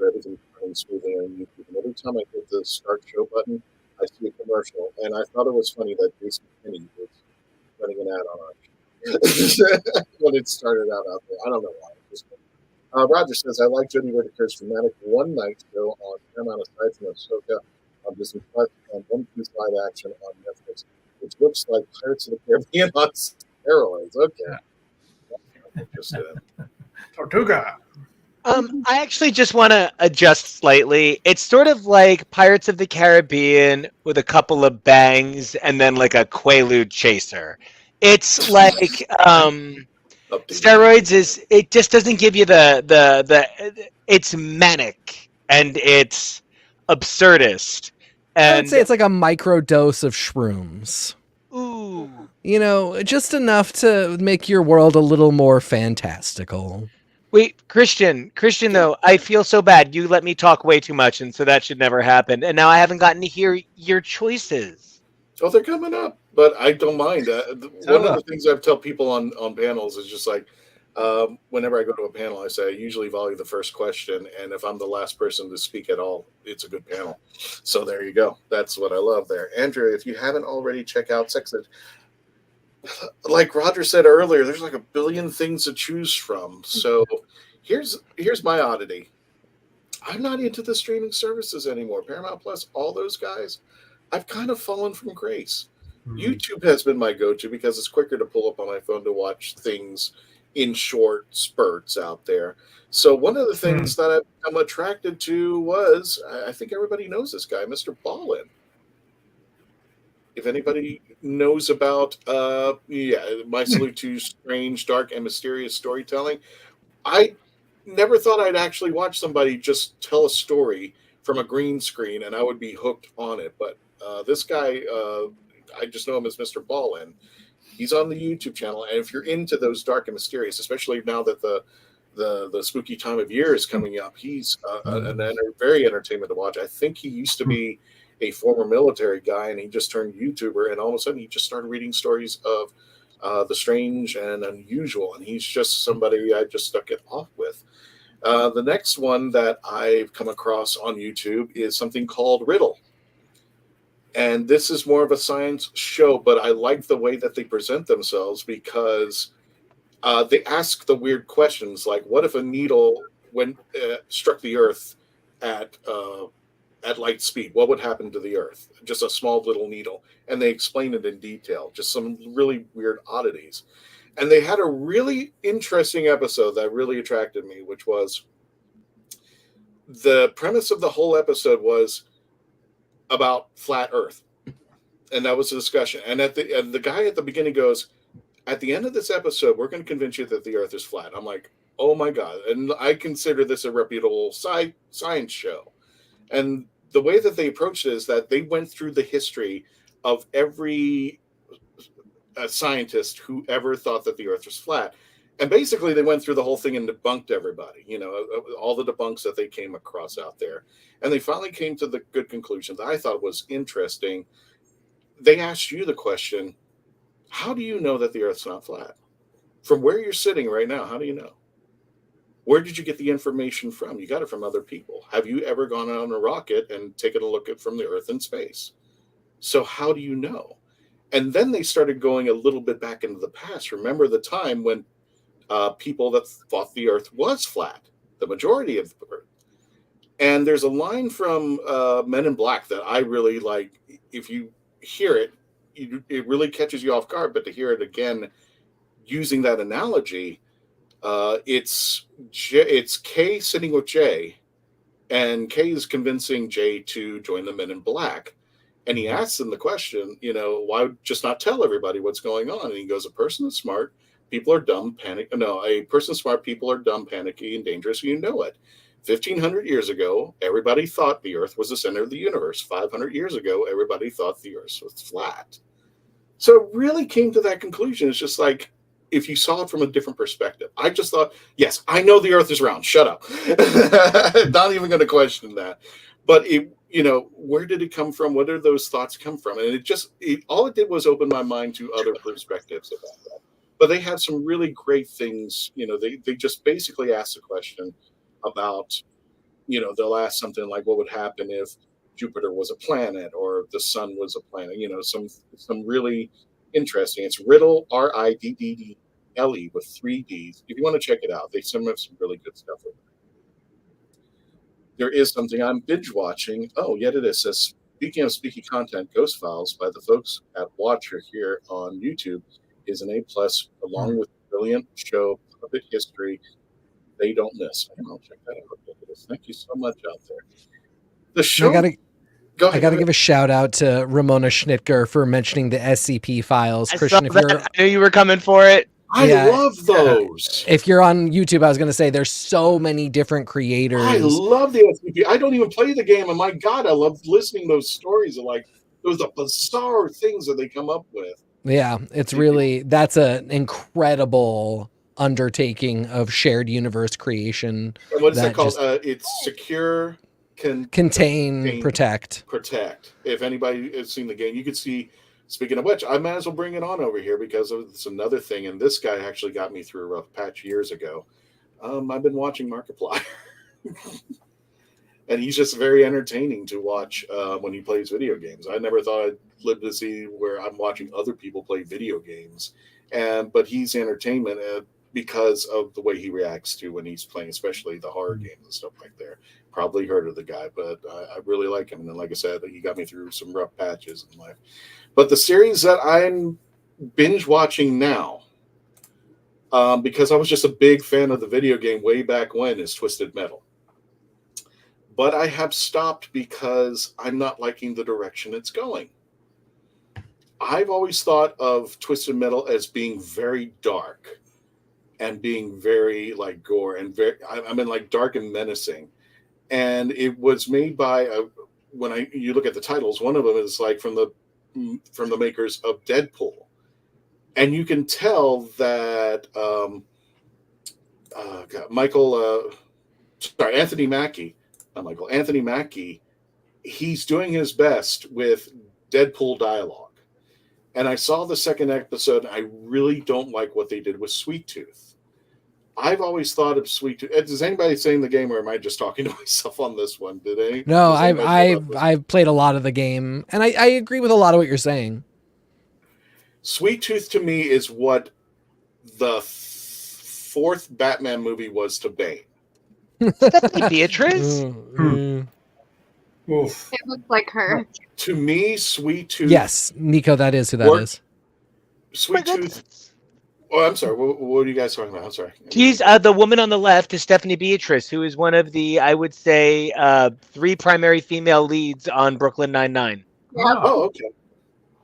everything running smoothly on YouTube. And every time I hit the start show button, I see a commercial. And I thought it was funny that Jason Kinney was running an ad on our when it started out there. I don't know why. Roger says, I like Jodie Whittaker's dramatic one night show on Paramount aside from Ahsoka on Disney Plus and One Piece live action on Netflix, which looks like Pirates of the Caribbean on steroids. Okay.
Tortuga.
I actually just want to adjust slightly. It's sort of like Pirates of the Caribbean with a couple of bangs and then like a Quaalude chaser. It's like steroids it just doesn't give you the it's manic and it's absurdist. And
I'd say it's like a micro dose of shrooms.
Ooh.
You know, just enough to make your world a little more fantastical.
Wait, Christian, though, I feel so bad. You let me talk way too much, and so that should never happen. And now I haven't gotten to hear your choices.
Oh, they're coming up, but I don't mind. One of the things I tell people on panels is just like, whenever I go to a panel, I say I usually value the first question, and if I'm the last person to speak at all, it's a good panel. So there you go. That's what I love there. Andrew, if you haven't already, check out Sex Ed. Like Roger said earlier, there's like a billion things to choose from. So here's my oddity. I'm not into the streaming services anymore. Paramount Plus, all those guys, I've kind of fallen from grace. YouTube has been my go-to because it's quicker to pull up on my phone to watch things in short spurts out there. So one of the things that I've become attracted to was, I think everybody knows this guy, Mr. Ballin. If anybody knows about, My Salute to Strange, Dark, and Mysterious Storytelling, I never thought I'd actually watch somebody just tell a story from a green screen and I would be hooked on it. But this guy, I just know him as Mr. Ballin. He's on the YouTube channel, and if you're into those dark and mysterious, especially now that the spooky time of year is coming up, he's very entertainment to watch. I think he used to be a former military guy, and he just turned YouTuber, and all of a sudden he just started reading stories of the strange and unusual, and he's just somebody I just stuck it off with. The next one that I've come across on YouTube is something called Riddle. And this is more of a science show, but I like the way that they present themselves because they ask the weird questions, like what if a needle struck the Earth at light speed? What would happen to the Earth? Just a small little needle. And they explain it in detail, just some really weird oddities. And they had a really interesting episode that really attracted me, which was the premise of the whole episode was about flat Earth. And that was the discussion. And the guy at the beginning goes, at the end of this episode, we're going to convince you that the Earth is flat. I'm like, oh my God. And I consider this a reputable science show. And the way that they approached it is that they went through the history of every scientist who ever thought that the Earth was flat. And basically, they went through the whole thing and debunked everybody, all the debunks that they came across out there. And they finally came to the good conclusion that I thought was interesting. They asked you the question, how do you know that the Earth's not flat? From where you're sitting right now, how do you know? Where did you get the information from? You got it from other people. Have you ever gone on a rocket and taken a look at from the Earth in space? So how do you know? And then they started going a little bit back into the past. Remember the time when people that thought the Earth was flat, the majority of the Earth. And there's a line from Men in Black that I really like. If you hear it, it really catches you off guard. But to hear it again, using that analogy, it's K sitting with J, and K is convincing J to join the Men in Black. And he asks them the question, why just not tell everybody what's going on? And he goes, a person is smart, people are dumb, a person smart, people are dumb, panicky, and dangerous, you know it. 1,500 years ago, everybody thought the Earth was the center of the universe. 500 years ago, everybody thought the Earth was flat. So it really came to that conclusion. It's just like, if you saw it from a different perspective. I just thought, yes, I know the Earth is round. Shut up. Not even going to question that. But where did it come from? Where did those thoughts come from? And all it did was open my mind to other perspectives about that. But they had some really great things. They just basically asked the question about, they'll ask something like, what would happen if Jupiter was a planet or the sun was a planet? Some really interesting. It's Riddle, Riddle with 3 Ds. If you want to check it out, they have some really good stuff over there. There is something I'm binge watching. Oh, yet it is. Says, speaking of spooky content, Ghost Files by the folks at Watcher here on YouTube is an A+, along with brilliant show Puppet History. They don't miss. I'll check that out. Thank you so much out there. The show.
I got to give a shout out to Ramona Schnitger for mentioning the SCP files. Christian,
I knew you were coming for it.
I love those.
If you're on YouTube, I was going to say there's so many different creators.
I love the SCP. I don't even play the game, and my God, I love listening to those stories of those bizarre things that they come up with.
Yeah, that's an incredible undertaking of shared universe creation.
And what's that called? It's Secure,
Contain, Protect.
If anybody has seen the game, you could see. Speaking of which, I might as well bring it on over here because it's another thing. And this guy actually got me through a rough patch years ago. I've been watching Markiplier. And he's just very entertaining to watch when he plays video games. I never thought I'd live to see where I'm watching other people play video games. But he's entertainment because of the way he reacts to when he's playing, especially the horror games and stuff like that. Probably heard of the guy, but I really like him. And then, like I said, he got me through some rough patches in life. But the series that I'm binge watching now, because I was just a big fan of the video game way back when, is Twisted Metal. But I have stopped because I'm not liking the direction it's going. I've always thought of Twisted Metal as being very dark and being very gore and dark and menacing. And it was made by you look at the titles, one of them is from the makers of Deadpool, and you can tell that Anthony Mackie, he's doing his best with Deadpool dialogue. And I saw the second episode, and I really don't like what they did with Sweet Tooth. I've always thought of Sweet Tooth. Is anybody saying the game, or am I just talking to myself on this one?
No, I've played a lot of the game, and I agree with a lot of what you're saying.
Sweet Tooth to me is what the fourth Batman movie was to Bane.
Stephanie Beatrice?
Oof. It looks like her.
To me, Sweet Tooth.
Yes, Nico, that is who that is.
Sweet Tooth. Oh, I'm sorry. What are you guys talking about? I'm sorry.
She's the woman on the left is Stephanie Beatrice, who is one of the, I would say, 3 primary female leads on Brooklyn Nine-Nine.
Yep.
Oh, okay.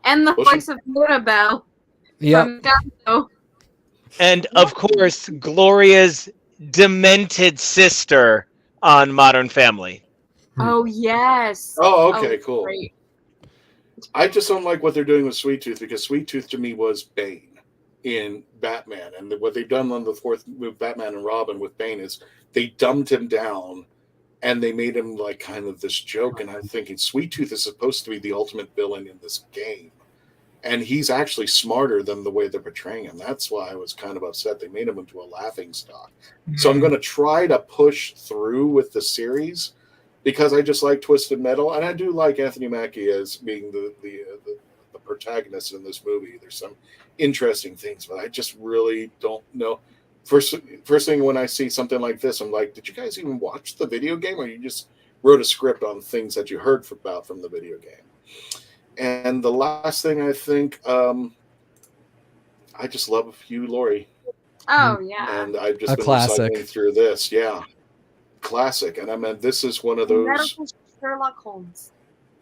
And the voice of Mirabelle.
Yeah.
And of course, Gloria's demented sister on Modern Family.
Oh, yes.
Oh, okay, cool.
Great.
I just don't like what they're doing with Sweet Tooth because Sweet Tooth to me was Bane. in Batman. And what they've done on the fourth with Batman and Robin with Bane is they dumbed him down and they made him like kind of this joke. And I'm thinking Sweet Tooth is supposed to be the ultimate villain in this game. And he's actually smarter than the way they're portraying him. That's why I was kind of upset. They made him into a laughingstock. So I'm going to try to push through with the series because I just like Twisted Metal. And I do like Anthony Mackie as being the protagonist in this movie. There's some interesting things, but I just really don't know. First thing when I see something like this, I'm like, did you guys even watch the video game, or you just wrote a script on things that you heard about from the video game? And the last thing I think, I just love Hugh Laurie.
Oh yeah,
and I've just
A
been
classic.
recycling through this. Yeah, classic. And I mean, this is one of those.
Medical Sherlock Holmes.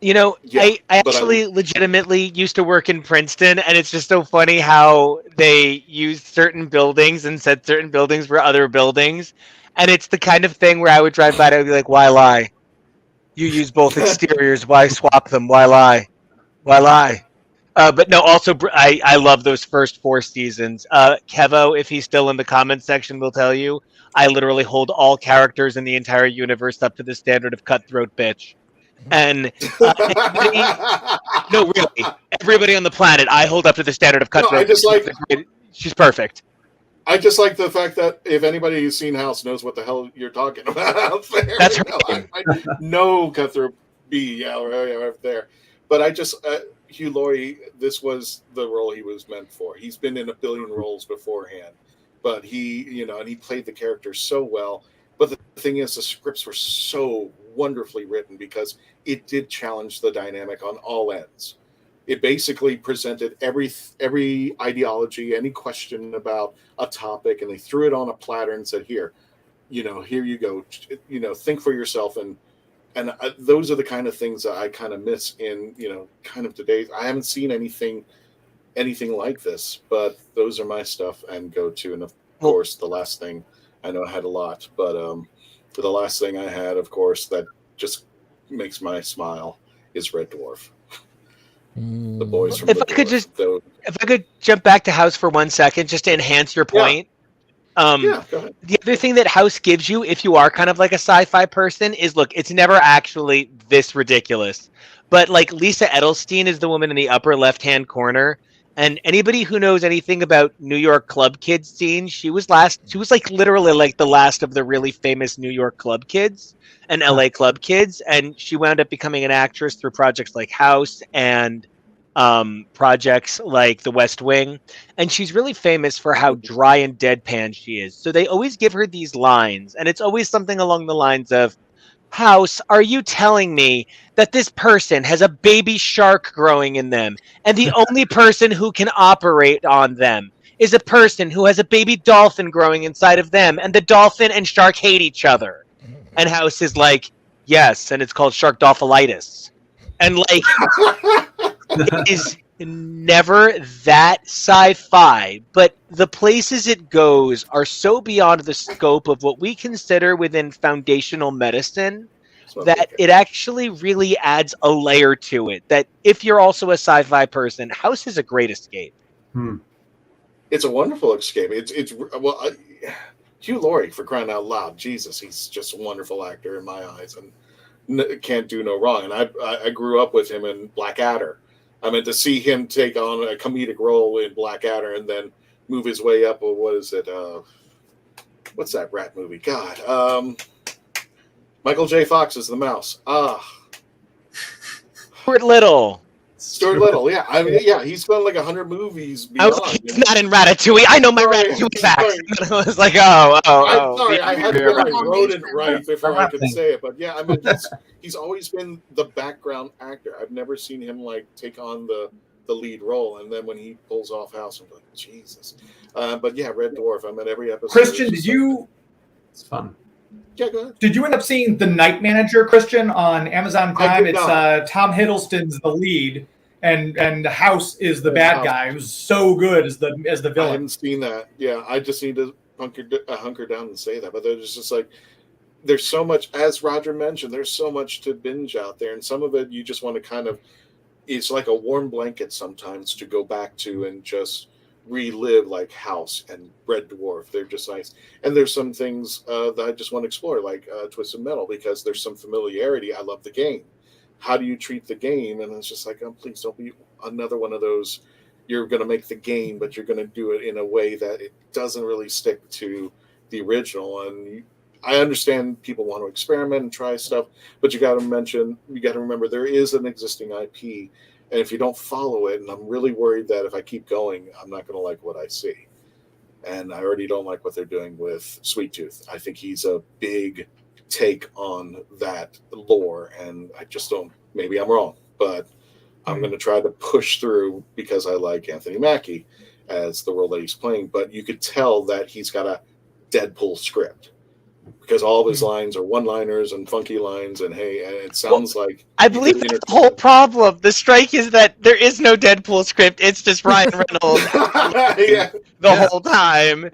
You know,
Yeah,
I
but
actually legitimately used to work in Princeton, and it's just so funny how they used certain buildings and said certain buildings were other buildings. And it's the kind of thing where I would drive by and I would be like, why lie? You use both exteriors. Why swap them? Why lie? Why lie? But no, also, I love those first 4 seasons. Kevo, if he's still in the comments section, will tell you, I literally hold all characters in the entire universe up to the standard of cutthroat bitch. And no, really, everybody on the planet, I hold up to the standard of cutthroat.
I just like.
She's perfect.
I just like the fact that if anybody who's seen House knows what the hell you're talking about.
That's her
I know Cutthroat B, right there. But I just, Hugh Laurie, this was the role he was meant for. He's been in a billion roles beforehand, but he, and he played the character so well. But the thing is, the scripts were so wonderfully written because it did challenge the dynamic on all ends. It basically presented every ideology, any question about a topic, and they threw it on a platter and said, here you go, think for yourself. And those are the kind of things that I kind of miss in, kind of today's. I haven't seen anything like this, but those are my stuff and go to. And of course, the last thing, I know I had a lot, but for the last thing I had, of course, that just makes my smile is Red Dwarf. The boys from
If I could jump back to House for 1 second, just to enhance your point.
Go ahead.
The other thing that House gives you, if you are kind of like a sci-fi person, is look, it's never actually this ridiculous. But like Lisa Edelstein is the woman in the upper left-hand corner. And anybody who knows anything about New York club kids scene, she was like literally like the last of the really famous New York club kids and LA club kids. And she wound up becoming an actress through projects like House and projects like The West Wing. And she's really famous for how dry and deadpan she is. So they always give her these lines. And it's always something along the lines of, House, are you telling me that this person has a baby shark growing in them, and the only person who can operate on them is a person who has a baby dolphin growing inside of them, and the dolphin and shark hate each other? And House is like, yes, and it's called shark dolphinitis. And like, it is never that sci-fi, but the places it goes are so beyond the scope of what we consider within foundational medicine that it actually really adds a layer to it. That if you're also a sci-fi person, House is a great escape.
It's a wonderful escape. Hugh Laurie, for crying out loud, Jesus, he's just a wonderful actor in my eyes, and can't do no wrong. And I grew up with him in Blackadder. I mean, to see him take on a comedic role in Blackadder and then move his way up, or what is it? What's that rat movie? God. Michael J. Fox is the mouse.
Stuart Little.
Stuart Little, yeah. I mean, yeah, he's done like 100 movies beyond.
He's not in Ratatouille. I know my Ratatouille facts. I was like,
I'm sorry, I had to get my rodent right before I could say it. But yeah, I mean, he's always been the background actor. I've never seen him like take on the lead role. And then when he pulls off House, I'm like, Jesus. But yeah, Red Dwarf. I'm at every episode.
Christian, did you?
It's fun.
Yeah, go ahead.
Did you end up seeing The Night Manager, Christian, on Amazon Prime? It's Tom Hiddleston's the lead, and House is the bad guy. Who's so good as the villain.
I haven't seen that. Yeah, I just need to hunker down and say that. But there's just like, there's so much, as Roger mentioned, there's so much to binge out there, and some of it you just want to kind of, it's like a warm blanket sometimes to go back to and just relive, like House and Red Dwarf. They're just nice. And there's some things that I just want to explore, like Twisted Metal, because there's some familiarity. I love the game. How do you treat the game? And it's just like, oh, please don't be another one of those. You're going to make the game, but you're going to do it in a way that it doesn't really stick to the original. And I understand people want to experiment and try stuff, but you got to remember there is an existing IP. And if you don't follow it, and I'm really worried that if I keep going, I'm not going to like what I see. And I already don't like what they're doing with Sweet Tooth. I think he's a big take on that lore, and I just don't. Maybe I'm wrong, but I'm going to try to push through because I like Anthony Mackie as the role that he's playing. But you could tell that he's got a Deadpool script, because all of his lines are one-liners and funky lines, and hey, and it sounds like
I believe that's the whole problem. The strike is that there is no Deadpool script. It's just Ryan Reynolds the whole time.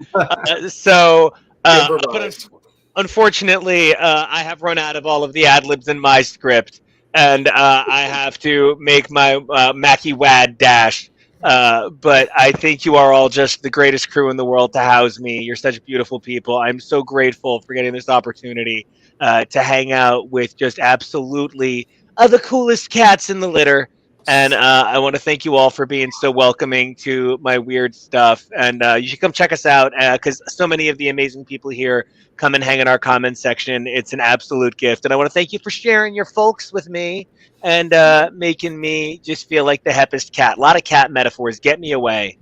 But unfortunately, I have run out of all of the ad-libs in my script, and I have to make my Mackie Wad dash. But I think you are all just the greatest crew in the world to house me. You're such beautiful people. I'm so grateful for getting this opportunity to hang out with just absolutely the coolest cats in the litter. And I want to thank you all for being so welcoming to my weird stuff. And you should come check us out, because so many of the amazing people here come and hang in our comments section. It's an absolute gift. And I want to thank you for sharing your folks with me and making me just feel like the heppest cat. A lot of cat metaphors. Get me away.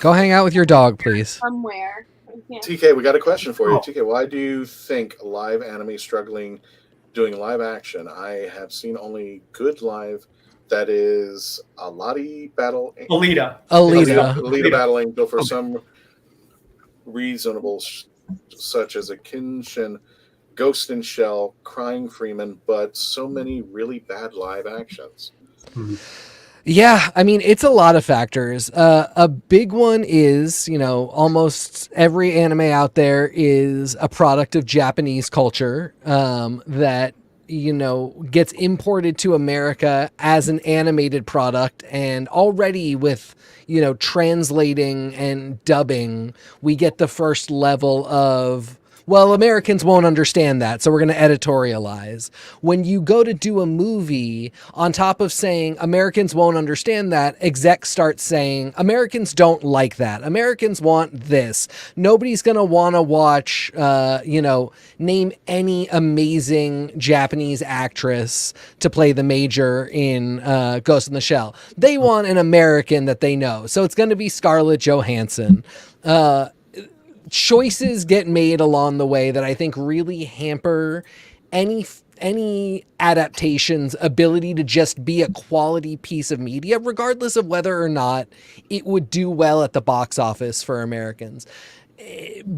Go hang out with your dog, please.
Somewhere.
TK, we got a question for you. TK, why do you think live anime struggling doing live action? I have seen only good live. That is Alita Battle.
Alita
Battle Angel for some reasonable, such as a Kenshin, Ghost in Shell, Crying Freeman, but so many really bad live actions.
Yeah, I mean, it's a lot of factors. A big one is, almost every anime out there is a product of Japanese culture that gets imported to America as an animated product, and already with, translating and dubbing, we get the first level of, well, Americans won't understand that, so we're going to editorialize. When you go to do a movie, on top of saying Americans won't understand that, execs start saying Americans don't like that. Americans want this. Nobody's going to want to watch, name any amazing Japanese actress to play the major in Ghost in the Shell. They want an American that they know. So it's going to be Scarlett Johansson. Choices get made along the way that I think really hamper any adaptation's ability to just be a quality piece of media, regardless of whether or not it would do well at the box office for Americans.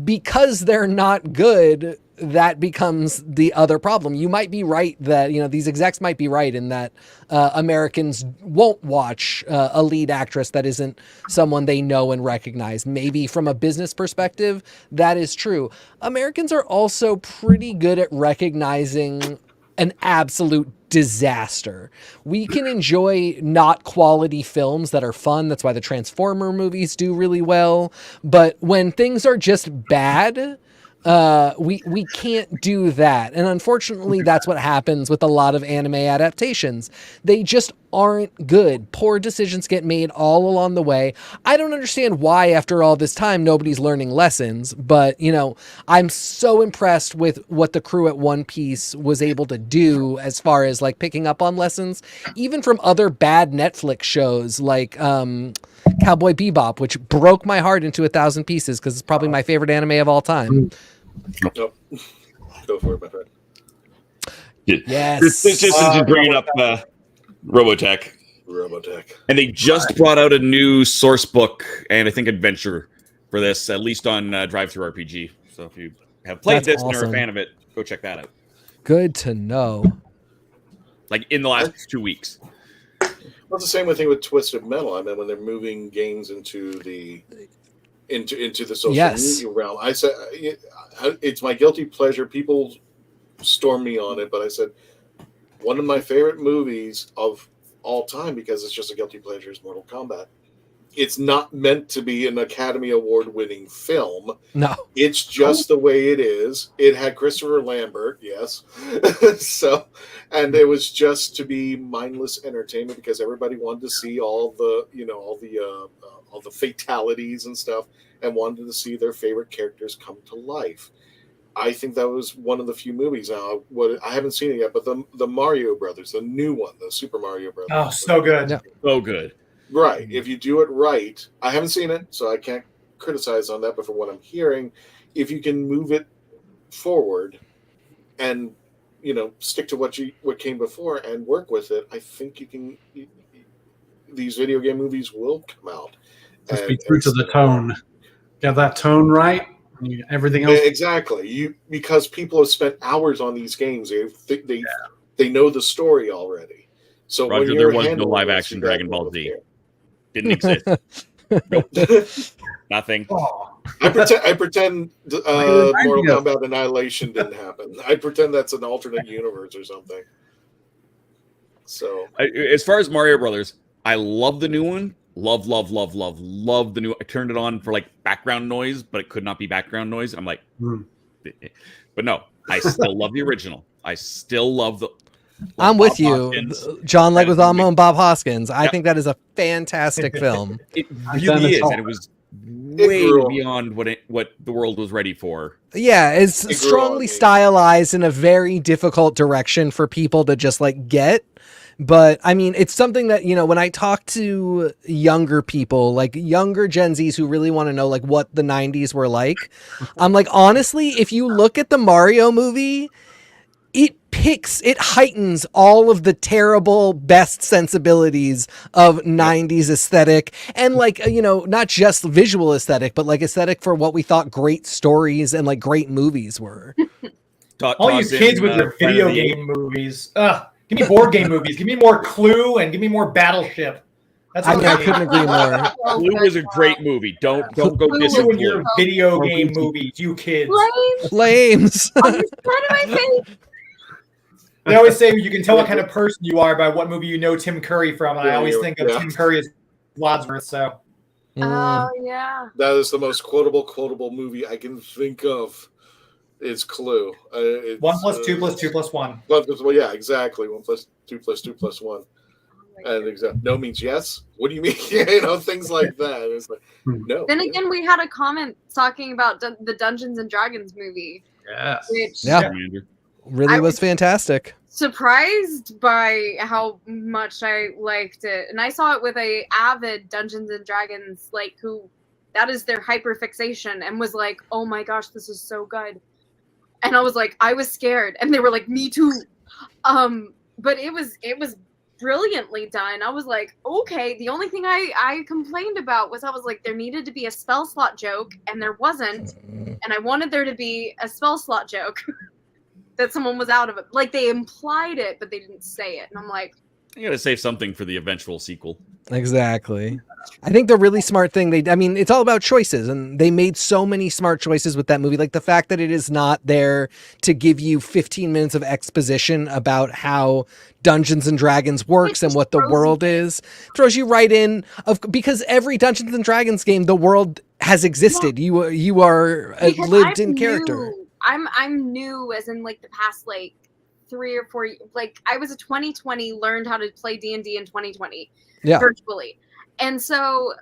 Because they're not good, that becomes the other problem. You might be right that, these execs might be right in that Americans won't watch a lead actress that isn't someone they know and recognize. Maybe from a business perspective, that is true. Americans are also pretty good at recognizing an absolute disaster. We can enjoy not quality films that are fun. That's why the Transformer movies do really well. But when things are just bad, we can't do that. And unfortunately, that's what happens with a lot of anime adaptations. They just aren't good. Poor decisions get made all along the way. I don't understand why after all this time nobody's learning lessons, but I'm so impressed with what the crew at One Piece was able to do as far as like picking up on lessons, even from other bad Netflix shows like Cowboy Bebop, which broke my heart into 1,000 pieces because it's probably my favorite anime of all time.
Nope. Go for it, my friend.
Yes.
This just bringing up Robotech. And they just brought out a new source book and I think adventure for this, at least on Drive-Thru RPG. So if you have played this and are a fan of it, go check that out.
Good to know.
Like in the last 2 weeks.
Well, it's the same thing with Twisted Metal. I mean, when they're moving games into the social media realm, I said it's my guilty pleasure. People storm me on it, but I said one of my favorite movies of all time, because it's just a guilty pleasure, is Mortal Kombat. It's not meant to be an Academy Award winning film.
No.
It's just the way it is. It had Christopher Lambert, yes. So, and it was just to be mindless entertainment because everybody wanted to see all the fatalities and stuff, and wanted to see their favorite characters come to life. I think that was one of the few movies. Now, I haven't seen it yet, but the Mario Brothers, the new one, the Super Mario Brothers.
Oh, so good.
Yeah.
So good.
Right. If you do it right, I haven't seen it, so I can't criticize on that. But from what I'm hearing, if you can move it forward and stick to what came before and work with it, I think you can. These video game movies will come out.
Just be true to the tone. Get that tone right. Everything else
exactly. Because people have spent hours on these games. They know the story already. So
Roger, there was no live action Dragon Ball Z. Didn't exist. Nope. Nothing.
I pretend Mortal Kombat Annihilation didn't happen. I pretend that's an alternate universe or something. So,
as far as Mario Brothers, I love the new one. Love the new. I turned it on for like background noise, but it could not be background noise. I'm like, but no, I still love the original. I still love the.
I'm with you, John Leguizamo and Bob Hoskins. I think that is a fantastic film.
It really is, and it was way beyond what the world was ready for.
Yeah, it's strongly stylized in a very difficult direction for people to just like get. But I mean, it's something that, when I talk to younger people, like younger Gen Zs who really want to know like what the 90s were like, I'm like, honestly, if you look at the Mario movie, it heightens all of the terrible best sensibilities of 90s aesthetic and like, not just visual aesthetic, but like aesthetic for what we thought great stories and like great movies were.
All you kids with your video game movies. Give me board game movies. Give me more Clue and give me more Battleship. That's what
I couldn't agree more.
Clue was a great movie. Don't go dissing
Clue. Your video game movies, you kids.
Flames.
They always say you can tell what kind of person you are by what movie you know Tim Curry from. And I always think of Tim Curry as Wadsworth. So.
Oh yeah.
That is the most quotable movie I can think of. It's Clue.
1 + 2 + 2 + 1.
Well, yeah, exactly. 1 + 2 + 2 + 1. And no means yes. What do you mean? Things like that. It's like no.
Then again, we had a comment talking about the Dungeons and Dragons movie.
Yes.
Which
really was fantastic.
Surprised by how much I liked it, and I saw it with a avid Dungeons and Dragons who that is their hyper fixation, and was like, "Oh my gosh, this is so good." And I was like, I was scared, and they were like, "Me too." But it was brilliantly done. I was like, okay. The only thing I complained about was I was like, there needed to be a spell slot joke, and there wasn't. And I wanted there to be a spell slot joke that someone was out of it. Like they implied it, but they didn't say it. And I'm like,
you got to save something for the eventual sequel.
Exactly. I think the really smart thing it's all about choices, and they made so many smart choices with that movie. Like the fact that it is not there to give you 15 minutes of exposition about how Dungeons and Dragons works and what the world is, throws you right in because every Dungeons and Dragons game, the world has existed. Yeah. You are lived in character.
I'm new as in like the past 3 or 4 I was a 2020 learned how to play D&D in 2020 virtually. And so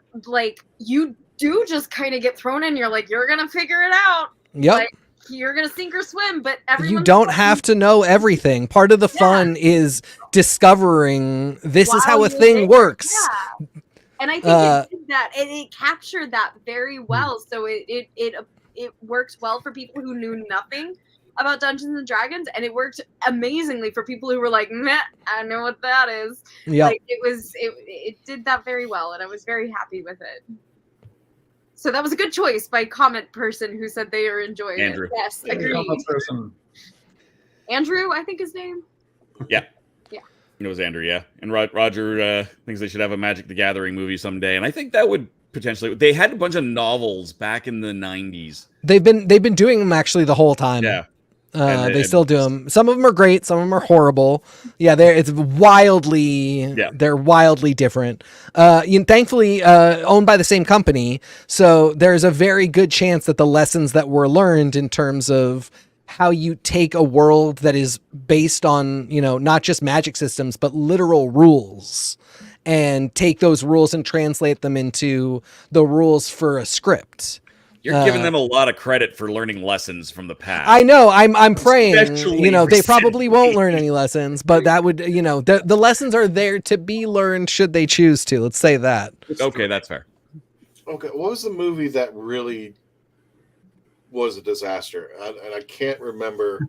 you do just kind of get thrown in. You're like, you're going to figure it out.
Yep.
You're going to sink or swim, but
you don't have to know everything. Part of the fun is discovering this is how a thing works.
Yeah. And I think it did that. It captured that very well. So it worked well for people who knew nothing about Dungeons and Dragons, and it worked amazingly for people who were like, meh, I know what that is.
Yeah.
It did that very well, and I was very happy with it. So that was a good choice by comment person who said they are enjoying
Andrew.
it. Yes, agreed. Andrew, I think his name.
Yeah.
Yeah.
It was Andrew, yeah. And Roger thinks they should have a Magic the Gathering movie someday, and I think that would potentially. They had a bunch of novels back in the 90s.
They've been doing them actually the whole time.
Yeah.
They still do them. Some of them are great. Some of them are horrible. Yeah, they're wildly different. Thankfully, owned by the same company, so there's a very good chance that the lessons that were learned in terms of how you take a world that is based on, not just magic systems, but literal rules, and take those rules and translate them into the rules for a script.
You're giving them a lot of credit for learning lessons from the past.
I know. I'm praying.
Especially
They probably won't learn any lessons, but that would, the lessons are there to be learned should they choose to. Let's say that.
Okay, that's fair.
Okay, what was the movie that really was a disaster? And I can't remember.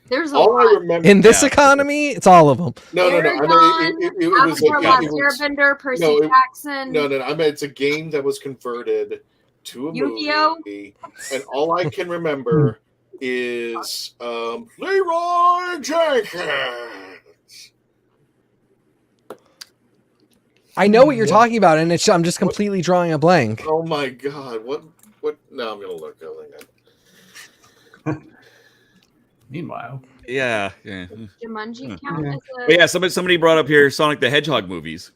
There's
all I remember
in this economy. It's all of them.
No. I mean, it was
Airbender, Percy Jackson.
No. I mean, it's a game that was converted to a
Yu-Gi-Oh!
Movie, and all I can remember is Leroy Jenkins.
I know what you're talking about, and I'm just completely drawing a blank.
Oh my god! What? No, I'm gonna look.
Meanwhile,
yeah.
Jumanji count as a...
But yeah, somebody brought up here Sonic the Hedgehog movies.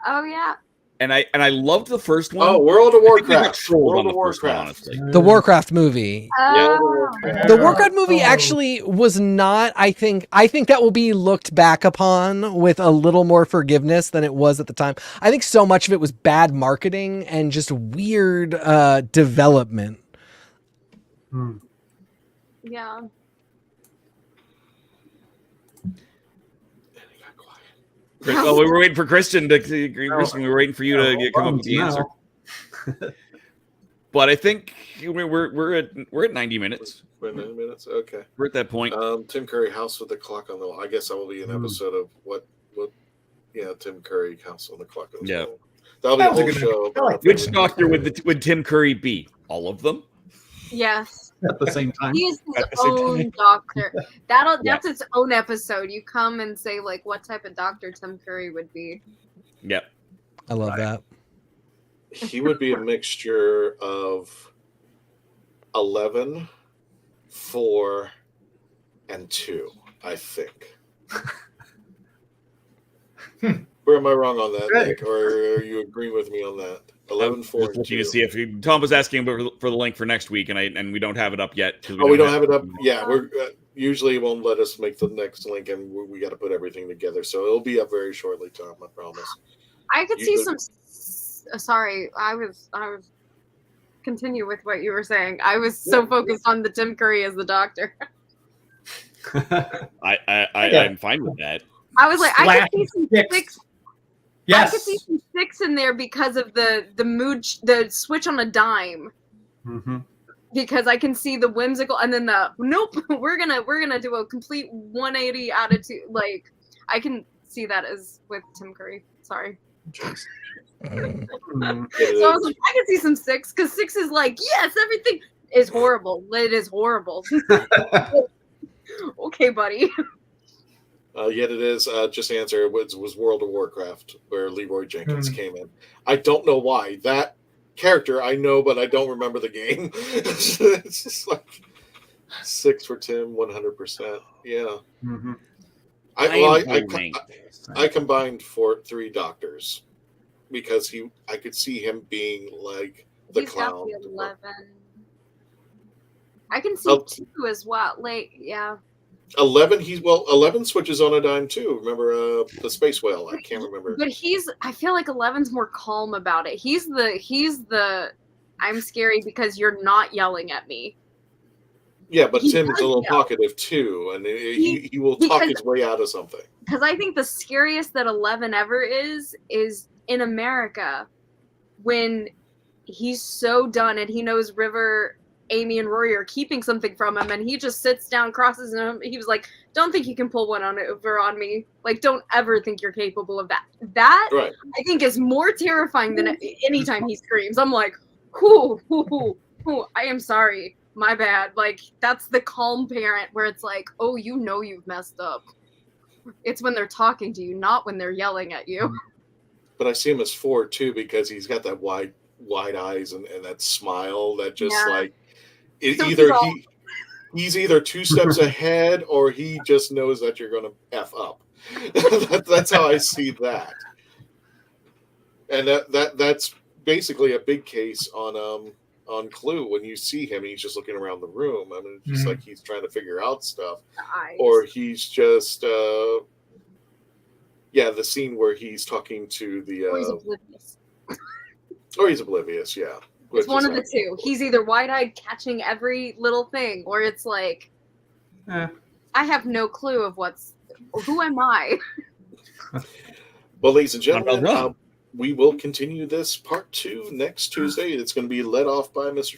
Oh yeah.
And I loved the first one.
Oh, World of Warcraft.
World of Warcraft.
The Warcraft movie. The Warcraft movie
Oh.
actually was not, I think that will be looked back upon with a little more forgiveness than it was at the time. I think so much of it was bad marketing and just weird development.
Yeah.
Well, we were waiting for Christian to. Christian, we were waiting for you to come up with the answer. But I think we're at 90 minutes.
We're at 90 minutes. Okay,
we're at that point.
Tim Curry, House with the Clock on the Wall. I guess that will be an episode of what? Yeah, Tim Curry, House on the Clock on the Wall. That'll be a whole show.
Which doctor would Tim Curry be? All of them?
Yes.
At the same time.
He is his own doctor. That's its own episode. You come and say like what type of doctor Tim Curry would be.
Yep.
I love that.
He would be a mixture of 11, 4, and 2, I think. Where am I wrong on that, Nick? Or are you agreeing with me on that? 11, 4, and 2.
To see if Tom was asking for the link for next week, and we don't have it up yet.
We don't have it up. Yeah, we're usually it won't let us make the next link, and we got to put everything together. So it'll be up very shortly, Tom. I promise.
I could see some. Sorry, I was. Continue with what you were saying. I was so focused on the Tim Curry as the doctor.
I'm fine with that.
I was like, I could see some six.
Yes.
I could see some 6 in there because of the mood, the switch on a dime.
Mm-hmm.
Because I can see the whimsical, and then the nope, we're gonna do a complete 180 attitude. Like I can see that as with Tim Curry. Sorry. So I was like, I can see some 6 because 6 is like, yes, everything is horrible. It is horrible. Okay, buddy.
Yet it is just answer was World of Warcraft where Leroy Jenkins came in. I don't know why that character I know, but I don't remember the game. It's just like 6 for Tim, 100%. Yeah.
Mm-hmm.
I combined 3 doctors because I could see him being like the clown.
Got the 11. I can see 2 as well. Like, yeah.
11. 11 switches on a dime too. Remember the space whale? I can't remember.
But I feel like 11's more calm about it. He's the I'm scary because you're not yelling at me.
Yeah, but Tim is a little talkative too, and he will talk his way out of something.
Because I think the scariest that 11 ever is in America when he's so done and he knows River, Amy, and Rory are keeping something from him, and he just sits down, crosses him. He was like, "Don't think you can pull one over on me. Like, don't ever think you're capable of that." That right. I think is more terrifying than any time he screams. I'm like, "Whoo, I am sorry, my bad." Like that's the calm parent where it's like, "Oh, you know you've messed up." It's when they're talking to you, not when they're yelling at you.
But I see him as 4 too because he's got that wide eyes and that smile that just like. he's either 2 steps ahead or he just knows that you're going to F up. That's how I see that. And that's basically a big case on Clue. When you see him, he's just looking around the room. I mean, it's just like he's trying to figure out stuff. Or he's just, the scene where he's talking to the...
Or he's oblivious.
Or he's oblivious, yeah.
It's one of the two. He's either wide-eyed catching every little thing, or it's like, I have no clue of who am I?
Well, ladies and gentlemen, we will continue this part 2 next Tuesday. It's going to be led off by Mr.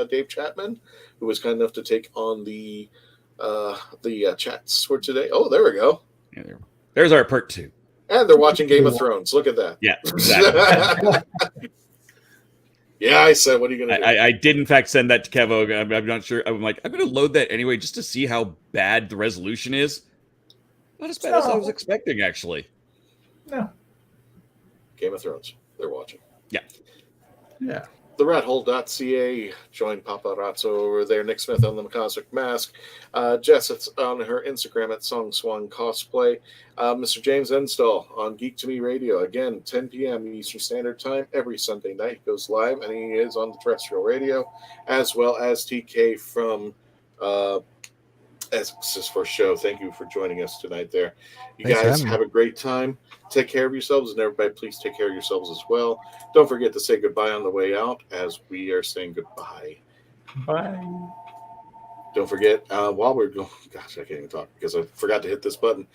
Dave Chapman, who was kind enough to take on the chats for today. Oh, there we go.
Yeah, there's our part 2.
And they're watching Game of Thrones. Look at that.
Yeah, exactly.
Yeah, I said, what are you going to do?
I did, in fact, send that to Kevo. I'm not sure. I'm like, I'm going to load that anyway just to see how bad the resolution is. Not as bad as I was expecting, actually.
No.
Game of Thrones. They're watching.
Yeah.
Yeah.
TheRatHole.ca. Join Paparazzo over there. Nick Smith on the Cosmic Mask. Jess, it's on her Instagram at Song Swan Cosplay. Mr. James Enstall on Geek to Me Radio. Again, 10 p.m. Eastern Standard Time every Sunday night. He goes live, and he is on the terrestrial radio, as well as TK from Essex's first show. Thank you for joining us tonight there. You
Thanks
guys have a great time. Take care of yourselves, and everybody, please take care of yourselves as well. Don't forget to say goodbye on the way out as we are saying goodbye.
Bye.
Don't forget, while we're going, gosh, I can't even talk because I forgot to hit this button.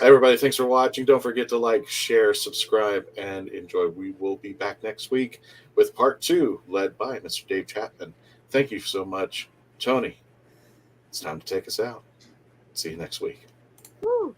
Everybody, thanks for watching. Don't forget to like, share, subscribe, and enjoy. We will be back next week with part 2, led by Mr. Dave Chapman. Thank you so much. Tony, it's time to take us out. See you next week.
Woo.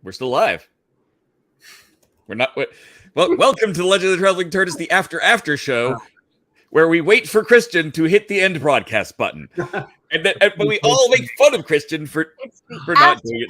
We're still live. We're not. Well, welcome to the Legend of the Traveling TARDIS, the after show, where we wait for Christian to hit the end broadcast button, but we all make fun of Christian for not doing it.